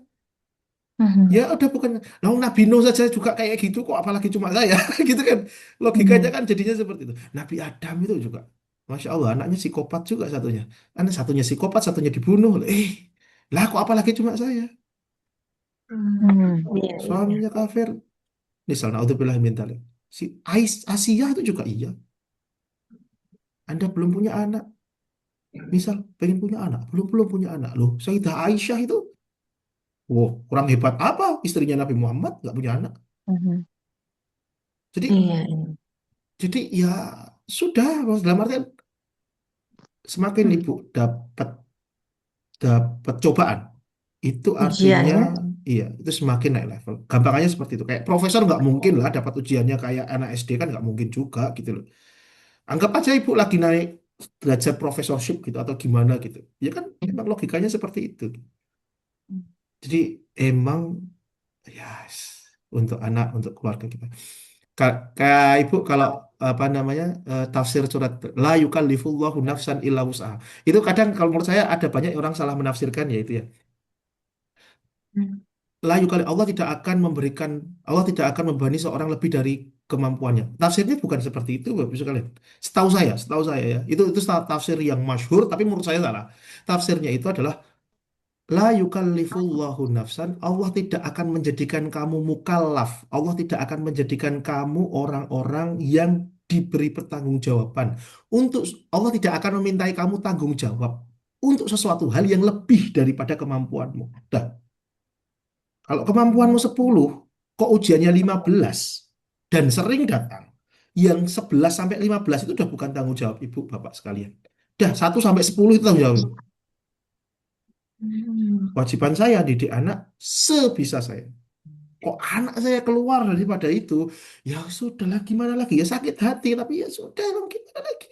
Ya Hmm. udah bukan. Nah, Nabi Nuh saja juga kayak gitu kok, apalagi cuma saya. Gitu kan. Logikanya Hmm. kan jadinya seperti itu. Nabi Adam itu juga, Masya Allah, anaknya psikopat juga satunya. Anak satunya psikopat, satunya dibunuh. Lah kok apalagi cuma saya? Hmm. Iya, iya. Suaminya kafir. Misalnya, naudzubillah min dzalik. Si Asia itu juga iya. Anda belum punya anak. Misal pengen punya anak, belum belum punya anak loh. Sayyidah Aisyah itu, wow, kurang hebat apa istrinya Nabi Muhammad nggak punya anak. Hmm. Jadi Iya, iya. jadi ya sudah, dalam artian semakin Hmm. ibu dapat dapat cobaan, itu Ujian artinya ya. iya itu semakin naik level. Gampangannya seperti itu. Kayak profesor nggak mungkin lah dapat ujiannya kayak anak SD, kan nggak mungkin juga gitu loh. Anggap aja ibu lagi naik derajat profesorship gitu atau gimana gitu. Ya kan emang logikanya seperti itu. Jadi emang yes, untuk anak, untuk keluarga kita. Kayak ibu kalau apa namanya, tafsir surat la yukallifullahu nafsan illa wus'aha. Itu kadang kalau menurut saya ada banyak orang salah menafsirkan ya itu ya. Hmm. Allah tidak akan memberikan, Allah tidak akan membebani seorang lebih dari kemampuannya. Tafsirnya bukan seperti itu, Bapak Ibu sekalian. Setahu saya ya. Itu tafsir yang masyhur tapi menurut saya salah. Tafsirnya itu adalah La yukallifullahu nafsan, Allah tidak akan menjadikan kamu mukallaf. Allah tidak akan menjadikan kamu orang-orang yang diberi pertanggungjawaban. Untuk Allah tidak akan memintai kamu tanggung jawab untuk sesuatu hal yang lebih daripada kemampuanmu. Dah, kalau kemampuanmu 10, kok ujiannya 15 dan sering datang. Yang 11 sampai 15 itu udah bukan tanggung jawab ibu bapak sekalian. Dah 1 sampai 10 itu tanggung jawab. Hmm. Kewajiban saya didik anak sebisa saya. Kok anak saya keluar daripada itu, ya sudahlah gimana lagi, ya sakit hati, tapi ya sudah gimana lagi.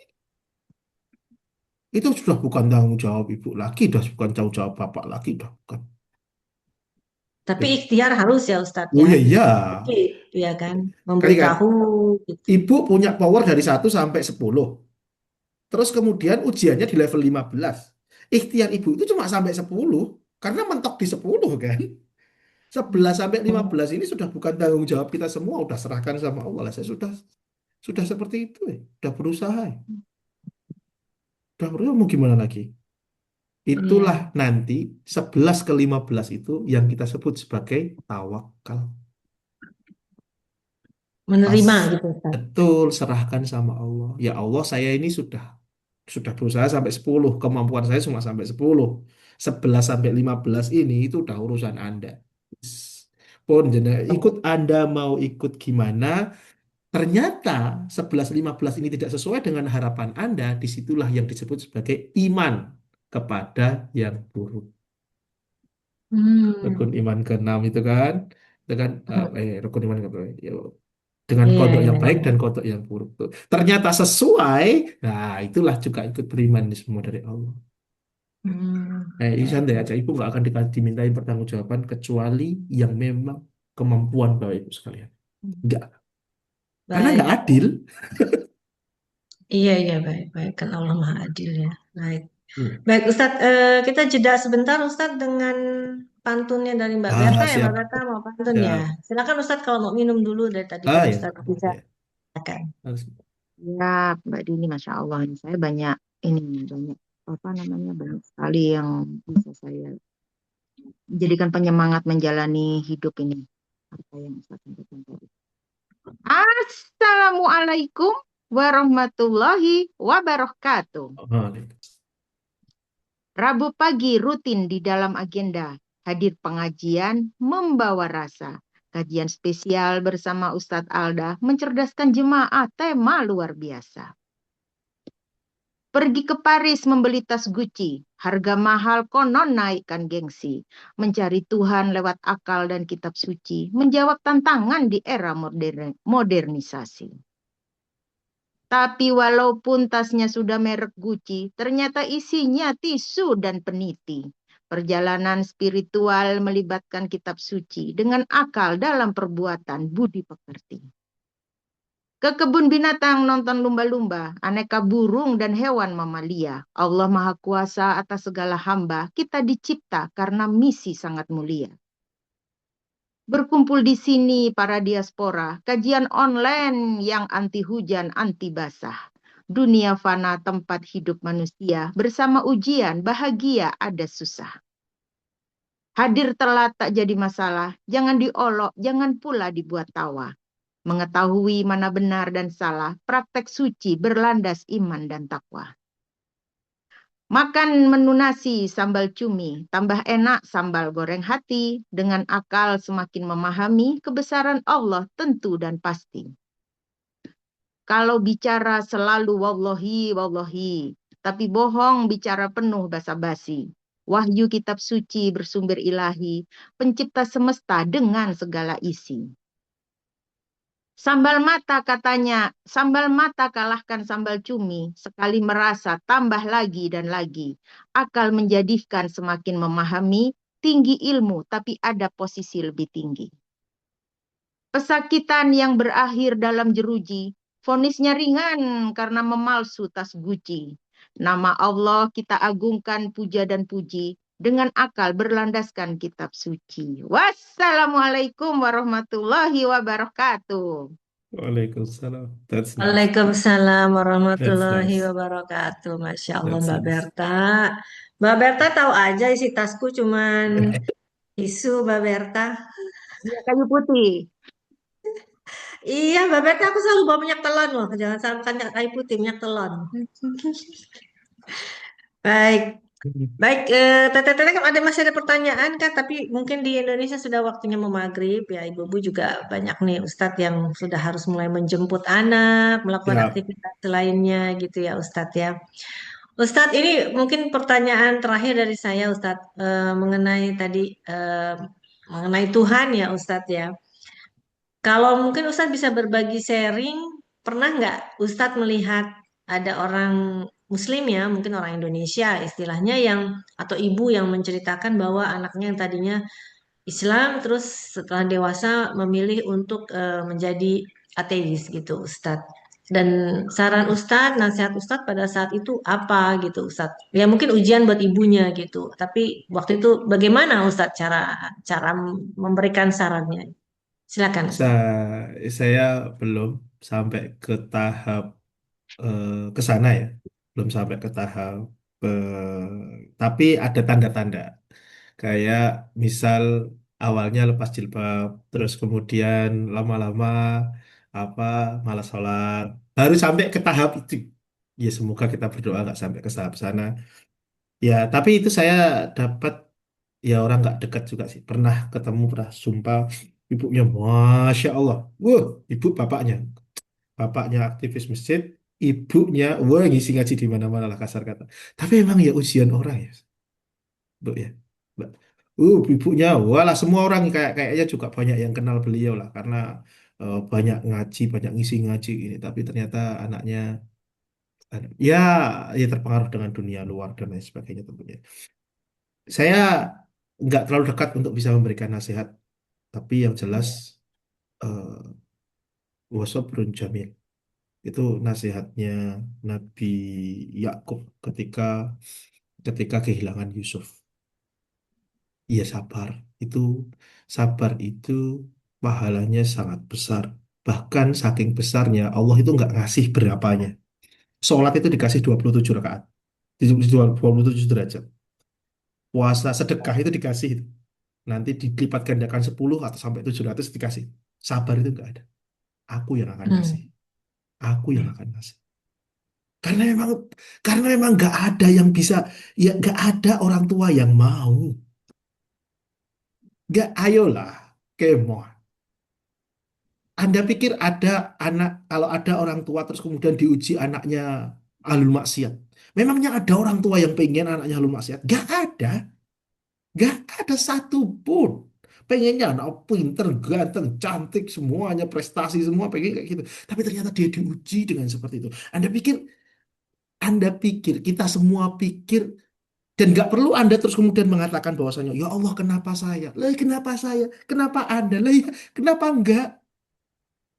Itu sudah bukan tanggung jawab ibu lagi, sudah bukan tanggung jawab bapak lagi, sudah bukan. Tapi Ya. ikhtiar harus ya Ustadz Oh ya. ya iya, Tapi ya kan kali kan memberitahu gitu. ibu punya power dari 1 sampai 10. Terus kemudian ujiannya di level 15. Ikhtiar ibu itu cuma sampai 10 karena mentok di 10 kan. 11 sampai 15 ini sudah bukan tanggung jawab kita semua, udah serahkan sama Allah lah. Saya sudah seperti itu ya. Udah berusaha ya. Udah berusaha mau gimana lagi? Itulah Iya, nanti 11 ke 15 itu yang kita sebut sebagai tawakal. Pas menerima gitu Ustadz. betul serahkan sama Allah. Ya Allah, saya ini sudah berusaha sampai 10, kemampuan saya cuma sampai 10. 11 sampai 15 ini itu udah urusan Anda. Pun jenengan ikut, Anda mau ikut gimana? Ternyata 11-15 ini tidak sesuai dengan harapan Anda, disitulah yang disebut sebagai iman kepada yang buruk. Rukun Hmm. iman ke-6 itu kan, dengan rukun iman ke ya, dengan Iya, kodok iya, yang baik iya. dan kodok yang buruk tuh. Ternyata sesuai, nah itulah juga ikut beriman ini semua dari Allah. Ini Ya, santai aja, ibu nggak akan dimintain pertanggungjawaban kecuali yang memang kemampuan Bapak Ibu sekalian. Enggak, karena nggak baik. adil. Iya, iya, baik, baik. Kan Allah Maha Adil ya. Baik. Hmm. Baik, Ustadz, kita jeda sebentar, Ustadz, dengan pantunnya dari Mbak Berta ya. Mbak Siap, Berta mau pantun ya. siap. Silakan Ustadz kalau mau minum dulu dari tadi kan Ya, Ustadz bisa ya. makan. Harus. Ya, Mbak Dini, Masya Allah, ini saya banyak ini banyak apa namanya banyak sekali yang bisa saya jadikan penyemangat menjalani hidup ini. Apa yang saya sampaikan tadi. Assalamualaikum warahmatullahi wabarakatuh. Oh, Rabu pagi rutin di dalam agenda. Hadir pengajian membawa rasa. Kajian spesial bersama Ustadz Alda mencerdaskan jemaah, tema luar biasa. Pergi ke Paris membeli tas Gucci. Harga mahal konon naikkan gengsi. Mencari Tuhan lewat akal dan kitab suci. Menjawab tantangan di era modernisasi. Tapi walaupun tasnya sudah merek Gucci, ternyata isinya tisu dan peniti. Perjalanan spiritual melibatkan kitab suci dengan akal dalam perbuatan budi pekerti. Ke kebun binatang nonton lumba-lumba, aneka burung dan hewan mamalia. Allah Maha Kuasa atas segala hamba, kita dicipta karena misi sangat mulia. Berkumpul di sini para diaspora, kajian online yang anti hujan, anti basah. Dunia fana tempat hidup manusia, bersama ujian, bahagia ada susah. Hadir telat tak jadi masalah, jangan diolok, jangan pula dibuat tawa. Mengetahui mana benar dan salah, praktek suci berlandas iman dan takwa. Makan menu nasi sambal cumi, tambah enak sambal goreng hati, dengan akal semakin memahami kebesaran Allah tentu dan pasti. Kalau bicara selalu wallahi, wallahi, tapi bohong bicara penuh basa-basi. Wahyu kitab suci bersumber ilahi, pencipta semesta dengan segala isi. Sambal mata katanya, sambal mata kalahkan sambal cumi, sekali merasa tambah lagi dan lagi. Akal menjadikan semakin memahami, tinggi ilmu tapi ada posisi lebih tinggi. Pesakitan yang berakhir dalam jeruji, vonisnya ringan karena memalsu tas Gucci. Nama Allah kita agungkan puja dan puji, dengan akal berlandaskan kitab suci. Wassalamualaikum warahmatullahi wabarakatuh. Waalaikumsalam. That's nice. Waalaikumsalam That's warahmatullahi nice. wabarakatuh. Masya Allah That's Mbak nice. Berta. Mbak Berta tahu aja isi tasku cuman tisu, Mbak Berta. Iya, kayu putih. Iya, Mbak Berta aku selalu bawa minyak telon loh. Jangan sampai makan kayu putih, minyak telon. Baik, baik. Teteh kan masih ada pertanyaan kan? Tapi mungkin di Indonesia sudah waktunya mau maghrib ya. Ibu-ibu juga banyak nih Ustadz yang sudah harus mulai menjemput anak, melakukan Ya, aktivitas lainnya gitu ya Ustadz ya. Ustadz, ini mungkin pertanyaan terakhir dari saya Ustadz, mengenai tadi, mengenai Tuhan ya Ustadz ya. Kalau mungkin Ustadz bisa berbagi sharing, pernah nggak Ustadz melihat ada orang Muslim ya, mungkin orang Indonesia istilahnya yang atau ibu yang menceritakan bahwa anaknya yang tadinya Islam terus setelah dewasa memilih untuk menjadi ateis gitu Ustadz. Dan saran Ustadz, nasihat Ustadz pada saat itu apa gitu Ustadz? Ya mungkin ujian buat ibunya gitu. Tapi waktu itu bagaimana Ustadz cara cara memberikan sarannya? Silakan Ustadz. saya belum sampai ke tahap ke sana ya, belum sampai ke tahap tapi ada tanda-tanda kayak misal awalnya lepas jilbab, terus kemudian lama-lama apa malas sholat, baru sampai ke tahap itu. Ya semoga kita berdoa nggak sampai ke tahap sana. Ya tapi itu saya dapat ya orang nggak dekat juga sih. Pernah ketemu, pernah sumpah ibunya, masya Allah, wah ibu bapaknya aktivis masjid, ibunya wah ngisi ngaji di mana-mana lah kasar kata. Tapi emang ya ujian orang ya, Bu ya. Mbak. Ibunya, walah semua orang kayaknya juga banyak yang kenal beliau lah karena banyak ngaji, banyak ngisi ngaji ini. Tapi ternyata anaknya ya ya terpengaruh dengan dunia luar dan lain sebagainya tentunya. Saya nggak terlalu dekat untuk bisa memberikan nasihat, tapi yang jelas wasobrun jamil itu nasihatnya Nabi Yakub ketika ketika kehilangan Yusuf. Iya sabar. Itu sabar itu pahalanya sangat besar. Bahkan saking besarnya Allah itu nggak ngasih berapanya. Sholat itu dikasih 27 rakaat. 27 derajat. Puasa sedekah itu dikasih. Nanti dilipat gandakan 10 atau sampai 700 dikasih. Sabar itu nggak ada. Aku yang akan kasih. Hmm. Aku yang akan kasih. Karena memang nggak ada yang bisa, ya nggak ada orang tua yang mau. Nggak, ayolah. Kemon. Anda pikir ada anak, kalau ada orang tua terus kemudian diuji anaknya ahlul maksiat. Memangnya ada orang tua yang pengen anaknya ahlul maksiat? Gak ada. Gak ada satupun. Pengennya anak pinter, ganteng, cantik, semuanya prestasi semua pengen kayak gitu. Tapi ternyata dia diuji dengan seperti itu. Anda pikir, kita semua pikir, dan nggak perlu Anda terus kemudian mengatakan bahwasanya, ya Allah kenapa saya? Lah kenapa saya? Kenapa Anda? Lah ya, kenapa enggak?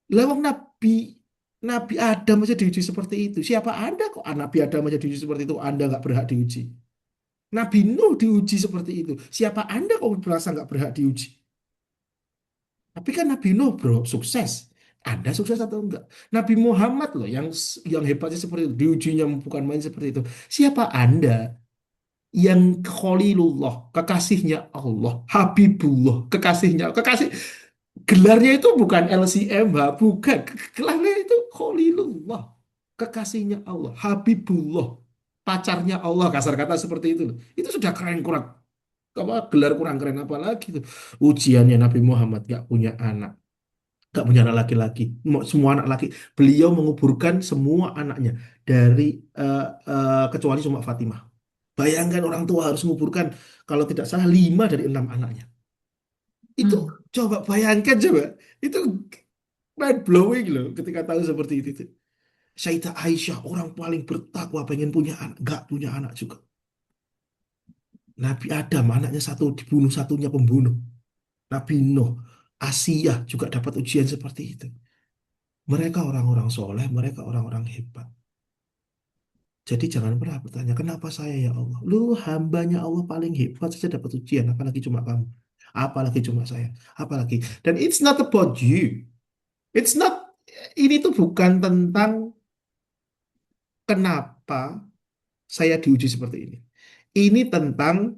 Lawang Nabi Nabi Adam aja diuji seperti itu. Siapa Anda kok Nabi Adam aja diuji seperti itu? Anda nggak berhak diuji. Nabi Nuh diuji seperti itu. Siapa Anda kok merasa nggak berhak diuji? Tapi kan Nabi Nuh bro sukses. Anda sukses atau enggak? Nabi Muhammad loh yang hebatnya seperti itu. Diujinya bukan main seperti itu. Siapa Anda yang Khalilullah, kekasihnya Allah, Habibullah, kekasih gelarnya itu bukan LCMH, bukan. Gelarnya itu Khalilullah, kekasihnya Allah, Habibullah, pacarnya Allah, kasar kata seperti itu loh. Itu sudah keren kurang apa gelar kurang keren apa lagi tuh. Ujiannya Nabi Muhammad gak punya anak laki-laki, semua anak laki. Beliau menguburkan semua anaknya dari kecuali cuma Fatimah. Bayangkan orang tua harus menguburkan kalau tidak salah 5 dari 6 anaknya. Itu Hmm. coba bayangkan coba. Itu mind blowing loh ketika tahu seperti itu tuh. Sayyidah Aisyah orang paling bertakwa pengen punya anak, nggak punya anak juga. Nabi Adam anaknya satu dibunuh, satunya pembunuh. Nabi Nuh, Asiyah juga dapat ujian seperti itu. Mereka orang-orang soleh, mereka orang-orang hebat. Jadi jangan pernah bertanya, kenapa saya ya Allah? Lu hambanya Allah paling hebat saja dapat ujian, apalagi cuma kamu. Apalagi cuma saya. Apalagi. Dan it's not about you. It's not, ini tuh bukan tentang kenapa saya diuji seperti ini. Ini tentang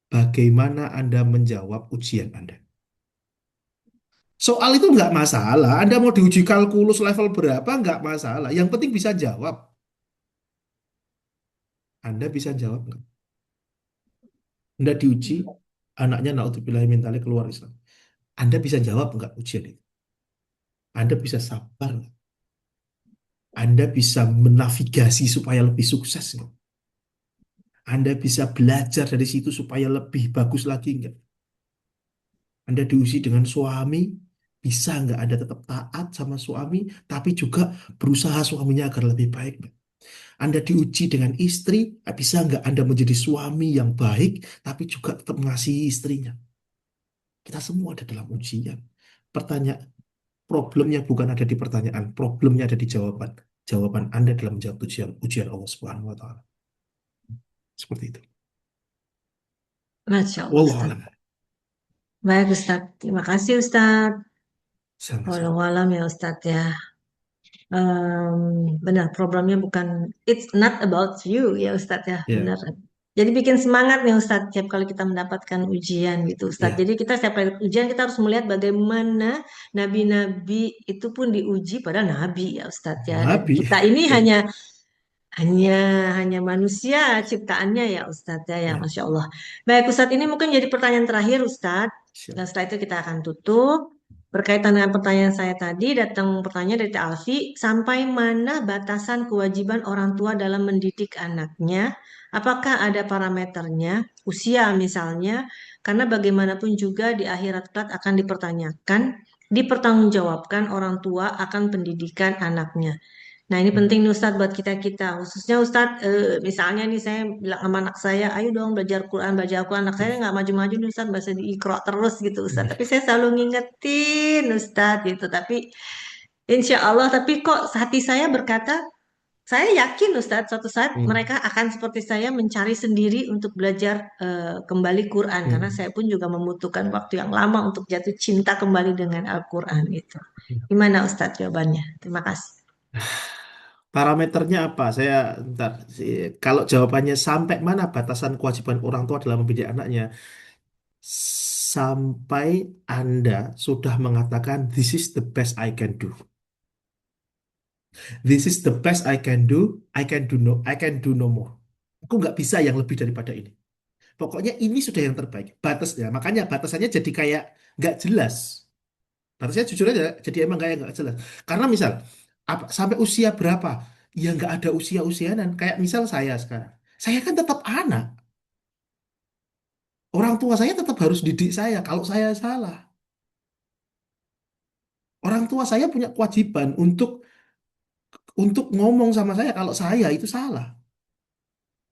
bagaimana Anda menjawab ujian Anda. Soal itu nggak masalah. Anda mau diuji kalkulus level berapa nggak masalah. Yang penting bisa jawab. Anda bisa jawab nggak? Anda diuji, anaknya naudzubillah min dzalik keluar Islam. Anda bisa jawab nggak ujian itu? Anda bisa sabar nggak? Anda bisa menavigasi supaya lebih sukses nggak? Anda bisa belajar dari situ supaya lebih bagus lagi nggak? Anda diuji dengan suami, bisa nggak Anda tetap taat sama suami, tapi juga berusaha suaminya agar lebih baik nggak? Anda diuji dengan istri, bisa nggak Anda menjadi suami yang baik, tapi juga tetap mengasihi istrinya? Kita semua ada dalam ujian. Pertanyaan, problemnya bukan ada di pertanyaan, problemnya ada di jawaban. Jawaban Anda dalam menjawab ujian Allah Subhanahu wa taala. Seperti itu. Masya Allah, Wallahu Ustaz. a'lam. Baik, Ustaz. Terima kasih, Ustaz. Sama-sama. Walau alam ya, Ustaz ya. Benar, programnya bukan, it's not about you ya Ustadz ya, Ya, benar. Jadi bikin semangat nih Ustadz tiap kali kita mendapatkan ujian gitu Ustadz. ya. Jadi kita setiap kali ujian kita harus melihat bagaimana nabi-nabi itu pun diuji pada nabi ya Ustadz ya. Dan Nabi. kita ini Ya, hanya hanya manusia ciptaannya ya Ustadz ya, ya ya. Masya Allah. Baik Ustadz, ini mungkin jadi pertanyaan terakhir Ustadz. Dan Siap. setelah itu kita akan tutup. Berkaitan dengan pertanyaan saya tadi, datang pertanyaan dari Teh Alfi, sampai mana batasan kewajiban orang tua dalam mendidik anaknya? Apakah ada parameternya? Usia misalnya, karena bagaimanapun juga di akhirat kelak akan dipertanyakan, dipertanggungjawabkan orang tua akan pendidikan anaknya. Nah, ini penting nih Ustadz buat kita-kita. Khususnya Ustadz, misalnya nih saya bilang sama anak saya, ayo dong belajar Quran, baca Al-Quran. Anak saya nggak maju-maju nih Ustadz, bahasa di Iqra terus gitu Ustadz. Tapi saya selalu ngingetin Ustadz gitu. Tapi insya Allah, tapi kok hati saya berkata, saya yakin Ustadz, suatu saat Hmm. mereka akan seperti saya mencari sendiri untuk belajar kembali Quran. Karena Hmm. saya pun juga membutuhkan waktu yang lama untuk jatuh cinta kembali dengan Al-Quran itu. Hmm. Gimana Ustadz jawabannya? Terima kasih. Parameternya apa? Saya ntar, kalau jawabannya sampai mana batasan kewajiban orang tua dalam mendidik anaknya, sampai Anda sudah mengatakan this is the best I can do. This is the best I can do. I can do no more. Aku nggak bisa yang lebih daripada ini. Pokoknya ini sudah yang terbaik. Batasnya, makanya batasannya jadi kayak nggak jelas. Batasnya jujur aja, jadi emang kayak nggak jelas. Karena misal, sampai usia berapa? Ya nggak ada usia-usianan. Kayak misal saya sekarang. Saya kan tetap anak. Orang tua saya tetap harus didik saya kalau saya salah. Orang tua saya punya kewajiban untuk ngomong sama saya kalau saya itu salah.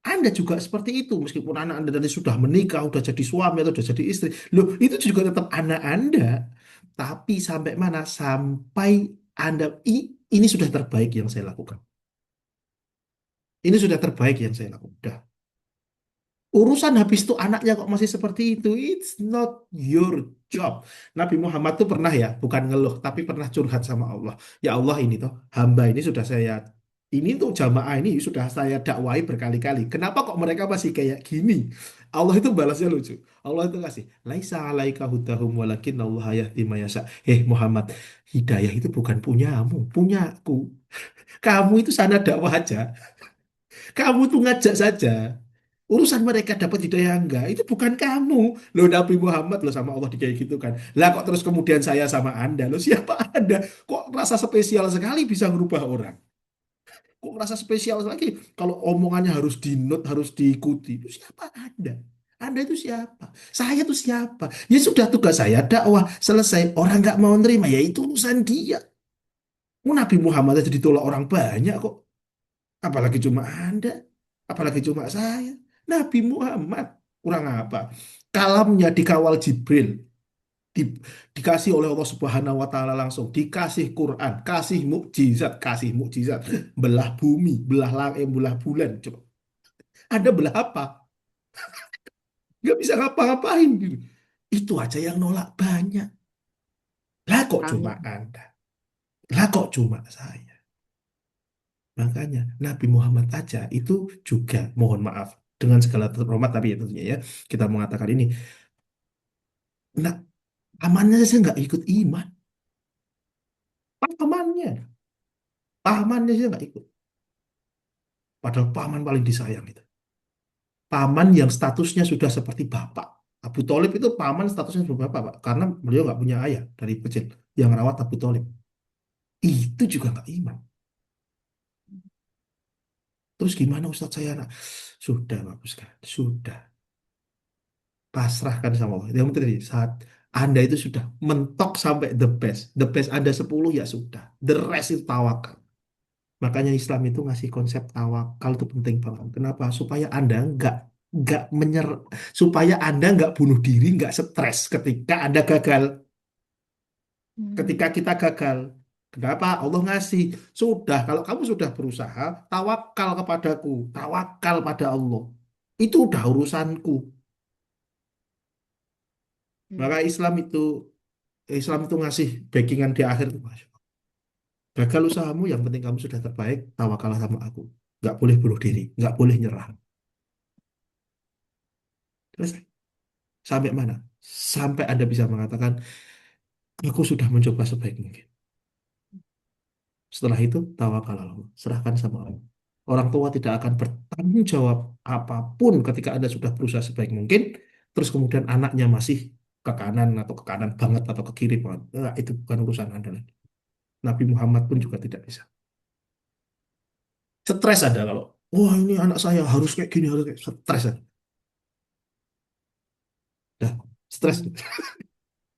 Anda juga seperti itu, meskipun anak Anda nanti sudah menikah, sudah jadi suami atau sudah jadi istri. Loh, itu juga tetap anak Anda. Tapi sampai mana? Sampai Anda, ini sudah terbaik yang saya lakukan. Ini sudah terbaik yang saya lakukan. Udah. Urusan habis itu anaknya kok masih seperti itu, it's not your job. Nabi Muhammad tuh pernah ya, bukan ngeluh, tapi pernah curhat sama Allah. Ya Allah, ini toh, hamba ini sudah saya, ini tuh jamaah ini sudah saya dakwai berkali-kali. Kenapa kok mereka masih kayak gini? Allah itu balasnya lucu. Allah itu kasih, laisa alaika hudahum walakin Allah yahdi man yasha. Muhammad, hidayah itu bukan punyamu, punyaku. Kamu itu sana dakwah aja. Kamu tuh ngajak saja. Urusan mereka dapat hidayah enggak, itu bukan kamu. Loh, Nabi Muhammad loh sama Allah kayak gitu kan. Lah kok terus kemudian saya sama Anda. Loh, siapa Anda? Kok rasa spesial sekali bisa merubah orang? Kok rasa spesial lagi kalau omongannya harus di-note, harus diikuti. Itu siapa Anda? Anda itu siapa? Saya itu siapa? Ya sudah, tugas saya dakwah. Selesai. Orang nggak mau nerima, ya itu urusan dia. Nabi Muhammad aja ditolak orang banyak kok. Apalagi cuma Anda, apalagi cuma saya. Nabi Muhammad, kurang apa? Kalamnya dikawal Jibril, di- dikasih oleh Allah Subhanahu wa taala langsung, dikasih Quran, kasih mukjizat, belah bumi, belah langit, belah bulan. Coba. Anda belah apa? Nggak bisa ngapa-ngapain gitu. Itu aja yang nolak banyak. Lah kok cuma Amin. Anda? Lah kok cuma saya? Makanya Nabi Muhammad aja itu juga mohon maaf. dengan segala terhormat tapi ya tentunya ya kita mengatakan ini. Nah, pamannya saja nggak ikut iman. Pamannya, pamannya saja nggak ikut. Padahal paman paling disayang itu. Paman yang statusnya sudah seperti bapak. Abu Thalib itu paman statusnya seperti bapak, Pak. Karena beliau nggak punya ayah dari kecil yang rawat Abu Thalib. Itu juga nggak iman. Terus gimana Ustadz saya nak? Sudah bagus kan, sudah pasrahkan sama Allah. Yang penting tadi, saat Anda itu sudah mentok sampai the best Anda 10 ya sudah. The rest itu tawakal. Makanya Islam itu ngasih konsep tawakal itu penting banget. Kenapa? Supaya Anda nggak supaya Anda nggak bunuh diri, nggak stres ketika Anda gagal, ketika kita gagal. Kenapa? Allah ngasih. Sudah, kalau kamu sudah berusaha, tawakal kepadaku, tawakal pada Allah. Itu udah urusanku. Maka Islam itu ngasih backingan di akhir tuh, Masya Allah. Gagal usahamu, yang penting kamu sudah terbaik, tawakallah sama aku. Nggak boleh bunuh diri, nggak boleh nyerah. Terus sampai mana? Sampai Anda bisa mengatakan, aku sudah mencoba sebaik mungkin. Setelah itu, tawakal Allah. Serahkan sama Allah. Orang tua tidak akan bertanggung jawab apapun ketika Anda sudah berusaha sebaik mungkin, terus kemudian anaknya masih ke kanan banget atau ke kiri banget. Nah, itu bukan urusan Anda lagi. Nabi Muhammad pun juga tidak bisa. Stres ada kalau, wah ini anak saya harus kayak gini, harus kayak stres ada. Dah, stres.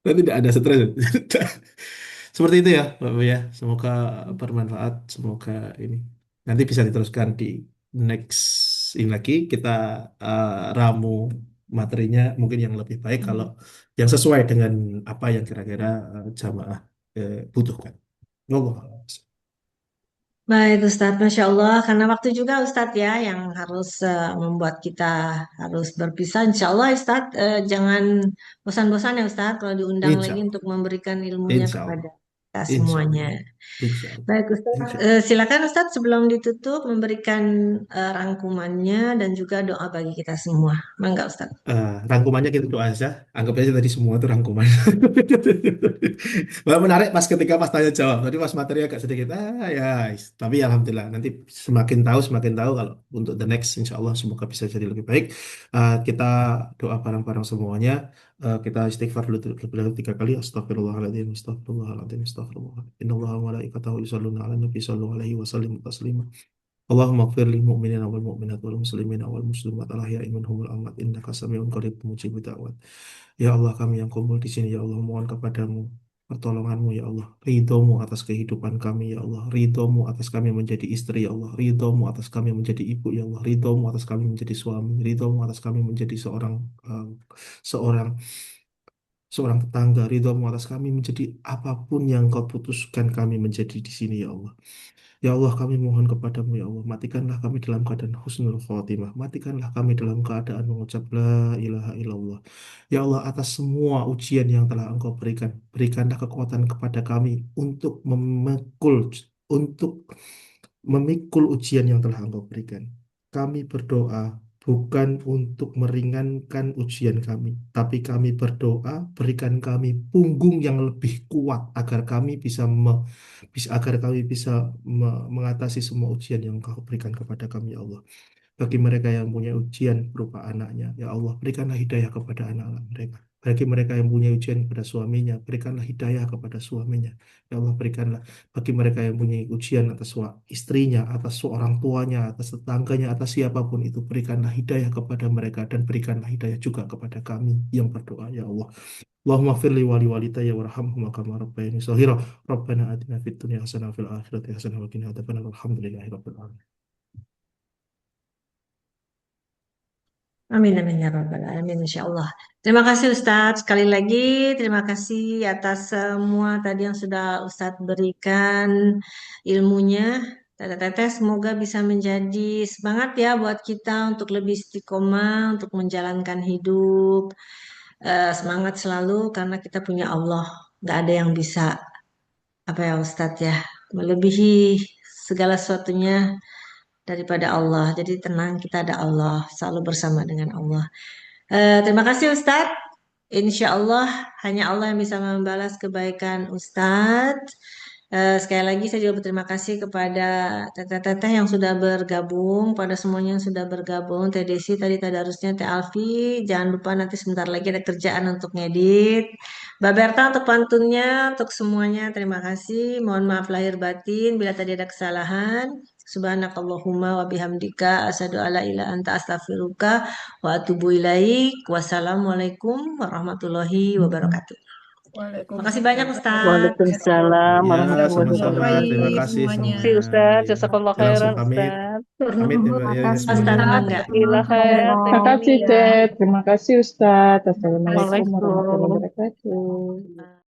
Nanti tidak ada stres. Seperti itu ya, Mbak Bu ya. Semoga bermanfaat, semoga ini nanti bisa diteruskan di next ini lagi kita ramu materinya mungkin yang lebih baik kalau yang sesuai dengan apa yang kira-kira jamaah butuhkan. Allah. Baik Ustadz, Masya Allah. Karena waktu juga Ustadz ya yang harus membuat kita harus berpisah. Insya Allah Ustadz, jangan bosan-bosan ya Ustadz kalau diundang Insya lagi Allah, untuk memberikan ilmunya insya kepada Allah, kita insya semuanya. Allah, insya Allah, Baik Ustadz, insya Allah. silakan Ustadz sebelum ditutup memberikan rangkumannya dan juga doa bagi kita semua. Mangga Ustadz. Rangkumannya kita doa aja. Anggap aja tadi semua itu rangkuman. Malah menarik pas tanya jawab. Tadi pas materi agak sedikit. Ya. Tapi alhamdulillah nanti semakin tahu kalau untuk the next insya Allah semoga bisa jadi lebih baik. Kita doa bareng-bareng semuanya. Kita istighfar dulu terlebih dahulu 3 kali. Astagfirullahaladzim, astagfirullahaladzim, astagfirullahaladzim. Innallaha wa malaikatahu yusholluna ala nabi sallallahu alaihi wasallam taslima. Allahumma ighfir lil mu'minina wal mu'minat wal muslimina wal muslimat al ahya'i minhum wal amwat innaka sami'un qarib mujibud da'wat. Ya Allah, kami yang kumpul di sini ya Allah mohon kepadamu pertolonganmu ya Allah, ridhomu atas kehidupan kami ya Allah, ridhomu atas kami menjadi istri ya Allah, ridhomu atas kami menjadi ibu ya Allah, ridhomu atas kami menjadi suami, ridhomu atas kami menjadi uh, seorang seorang tetangga, ridhomu atas kami menjadi apapun yang kau putuskan kami menjadi di sini ya Allah. Ya Allah, kami mohon kepadamu ya Allah, matikanlah kami dalam keadaan husnul khotimah, matikanlah kami dalam keadaan mengucap la ilaha illallah. Ya Allah, atas semua ujian yang telah Engkau berikan, berikanlah kekuatan kepada kami untuk memikul ujian yang telah Engkau berikan. Kami berdoa bukan untuk meringankan ujian kami, tapi kami berdoa berikan kami punggung yang lebih kuat agar kami agar kami bisa mengatasi semua ujian yang Kau berikan kepada kami, ya Allah. Bagi mereka yang punya ujian berupa anaknya, ya Allah, berikanlah hidayah kepada anak-anak mereka. Bagi mereka yang punya ujian kepada suaminya, berikanlah hidayah kepada suaminya. Ya Allah, berikanlah bagi mereka yang punya ujian atas istrinya, atas seorang tuanya, atas tetangganya, atas siapapun itu, berikanlah hidayah kepada mereka dan berikanlah hidayah juga kepada kami yang berdoa, ya Allah. Allahumma firli wali walidayya warhamhuma kama rabbayani shaghira. Rabbana atina fid dunya hasanah wa fil akhirati hasanah wa qina adzabannar. Alhamdulillahi rabbil alamin. Amin, amin, ya Rabbal Alamin, Insya Allah. Terima kasih Ustadz. Sekali lagi, terima kasih atas semua tadi yang sudah Ustadz berikan ilmunya. Teteh-teteh semoga bisa menjadi semangat ya buat kita untuk lebih istiqomah, untuk menjalankan hidup. Semangat selalu karena kita punya Allah. Nggak ada yang bisa, apa ya Ustadz ya, melebihi segala sesuatunya daripada Allah. Jadi tenang, kita ada Allah, selalu bersama dengan Allah. Terima kasih Ustadz. Insya Allah hanya Allah yang bisa membalas kebaikan Ustadz. Sekali lagi saya juga berterima kasih kepada teteh-teteh yang sudah bergabung, pada semuanya yang sudah bergabung. Teh Desi tadi tadarusnya, Teh Alfi. Jangan lupa nanti sebentar lagi ada kerjaan untuk ngedit. Mbak Berta untuk pantunnya, untuk semuanya terima kasih. Mohon maaf lahir batin bila tadi ada kesalahan. Subhanakallahumma wa bihamdika asyhadu alla ilaha anta astaghfiruka wa atubu ilaik. Wassalamualaikum warahmatullahi wabarakatuh. Makasih banyak Ustaz. Waalaikumsalam Ya, warahmatullahi sama-sama. Terima wabarakatuh. kasih Terima semua. kasih Ustaz. Ya, Jazakallah saya langsung khairan pamit. Ustaz. Pamit ya, Mbak. Ya, ya, Ustaz semuanya. Bangga. Jazakallah khair. Terima kasih, Ted. Terima kasih, Ustadz. Assalamualaikum warahmatullahi Waalaikumsalam. wabarakatuh.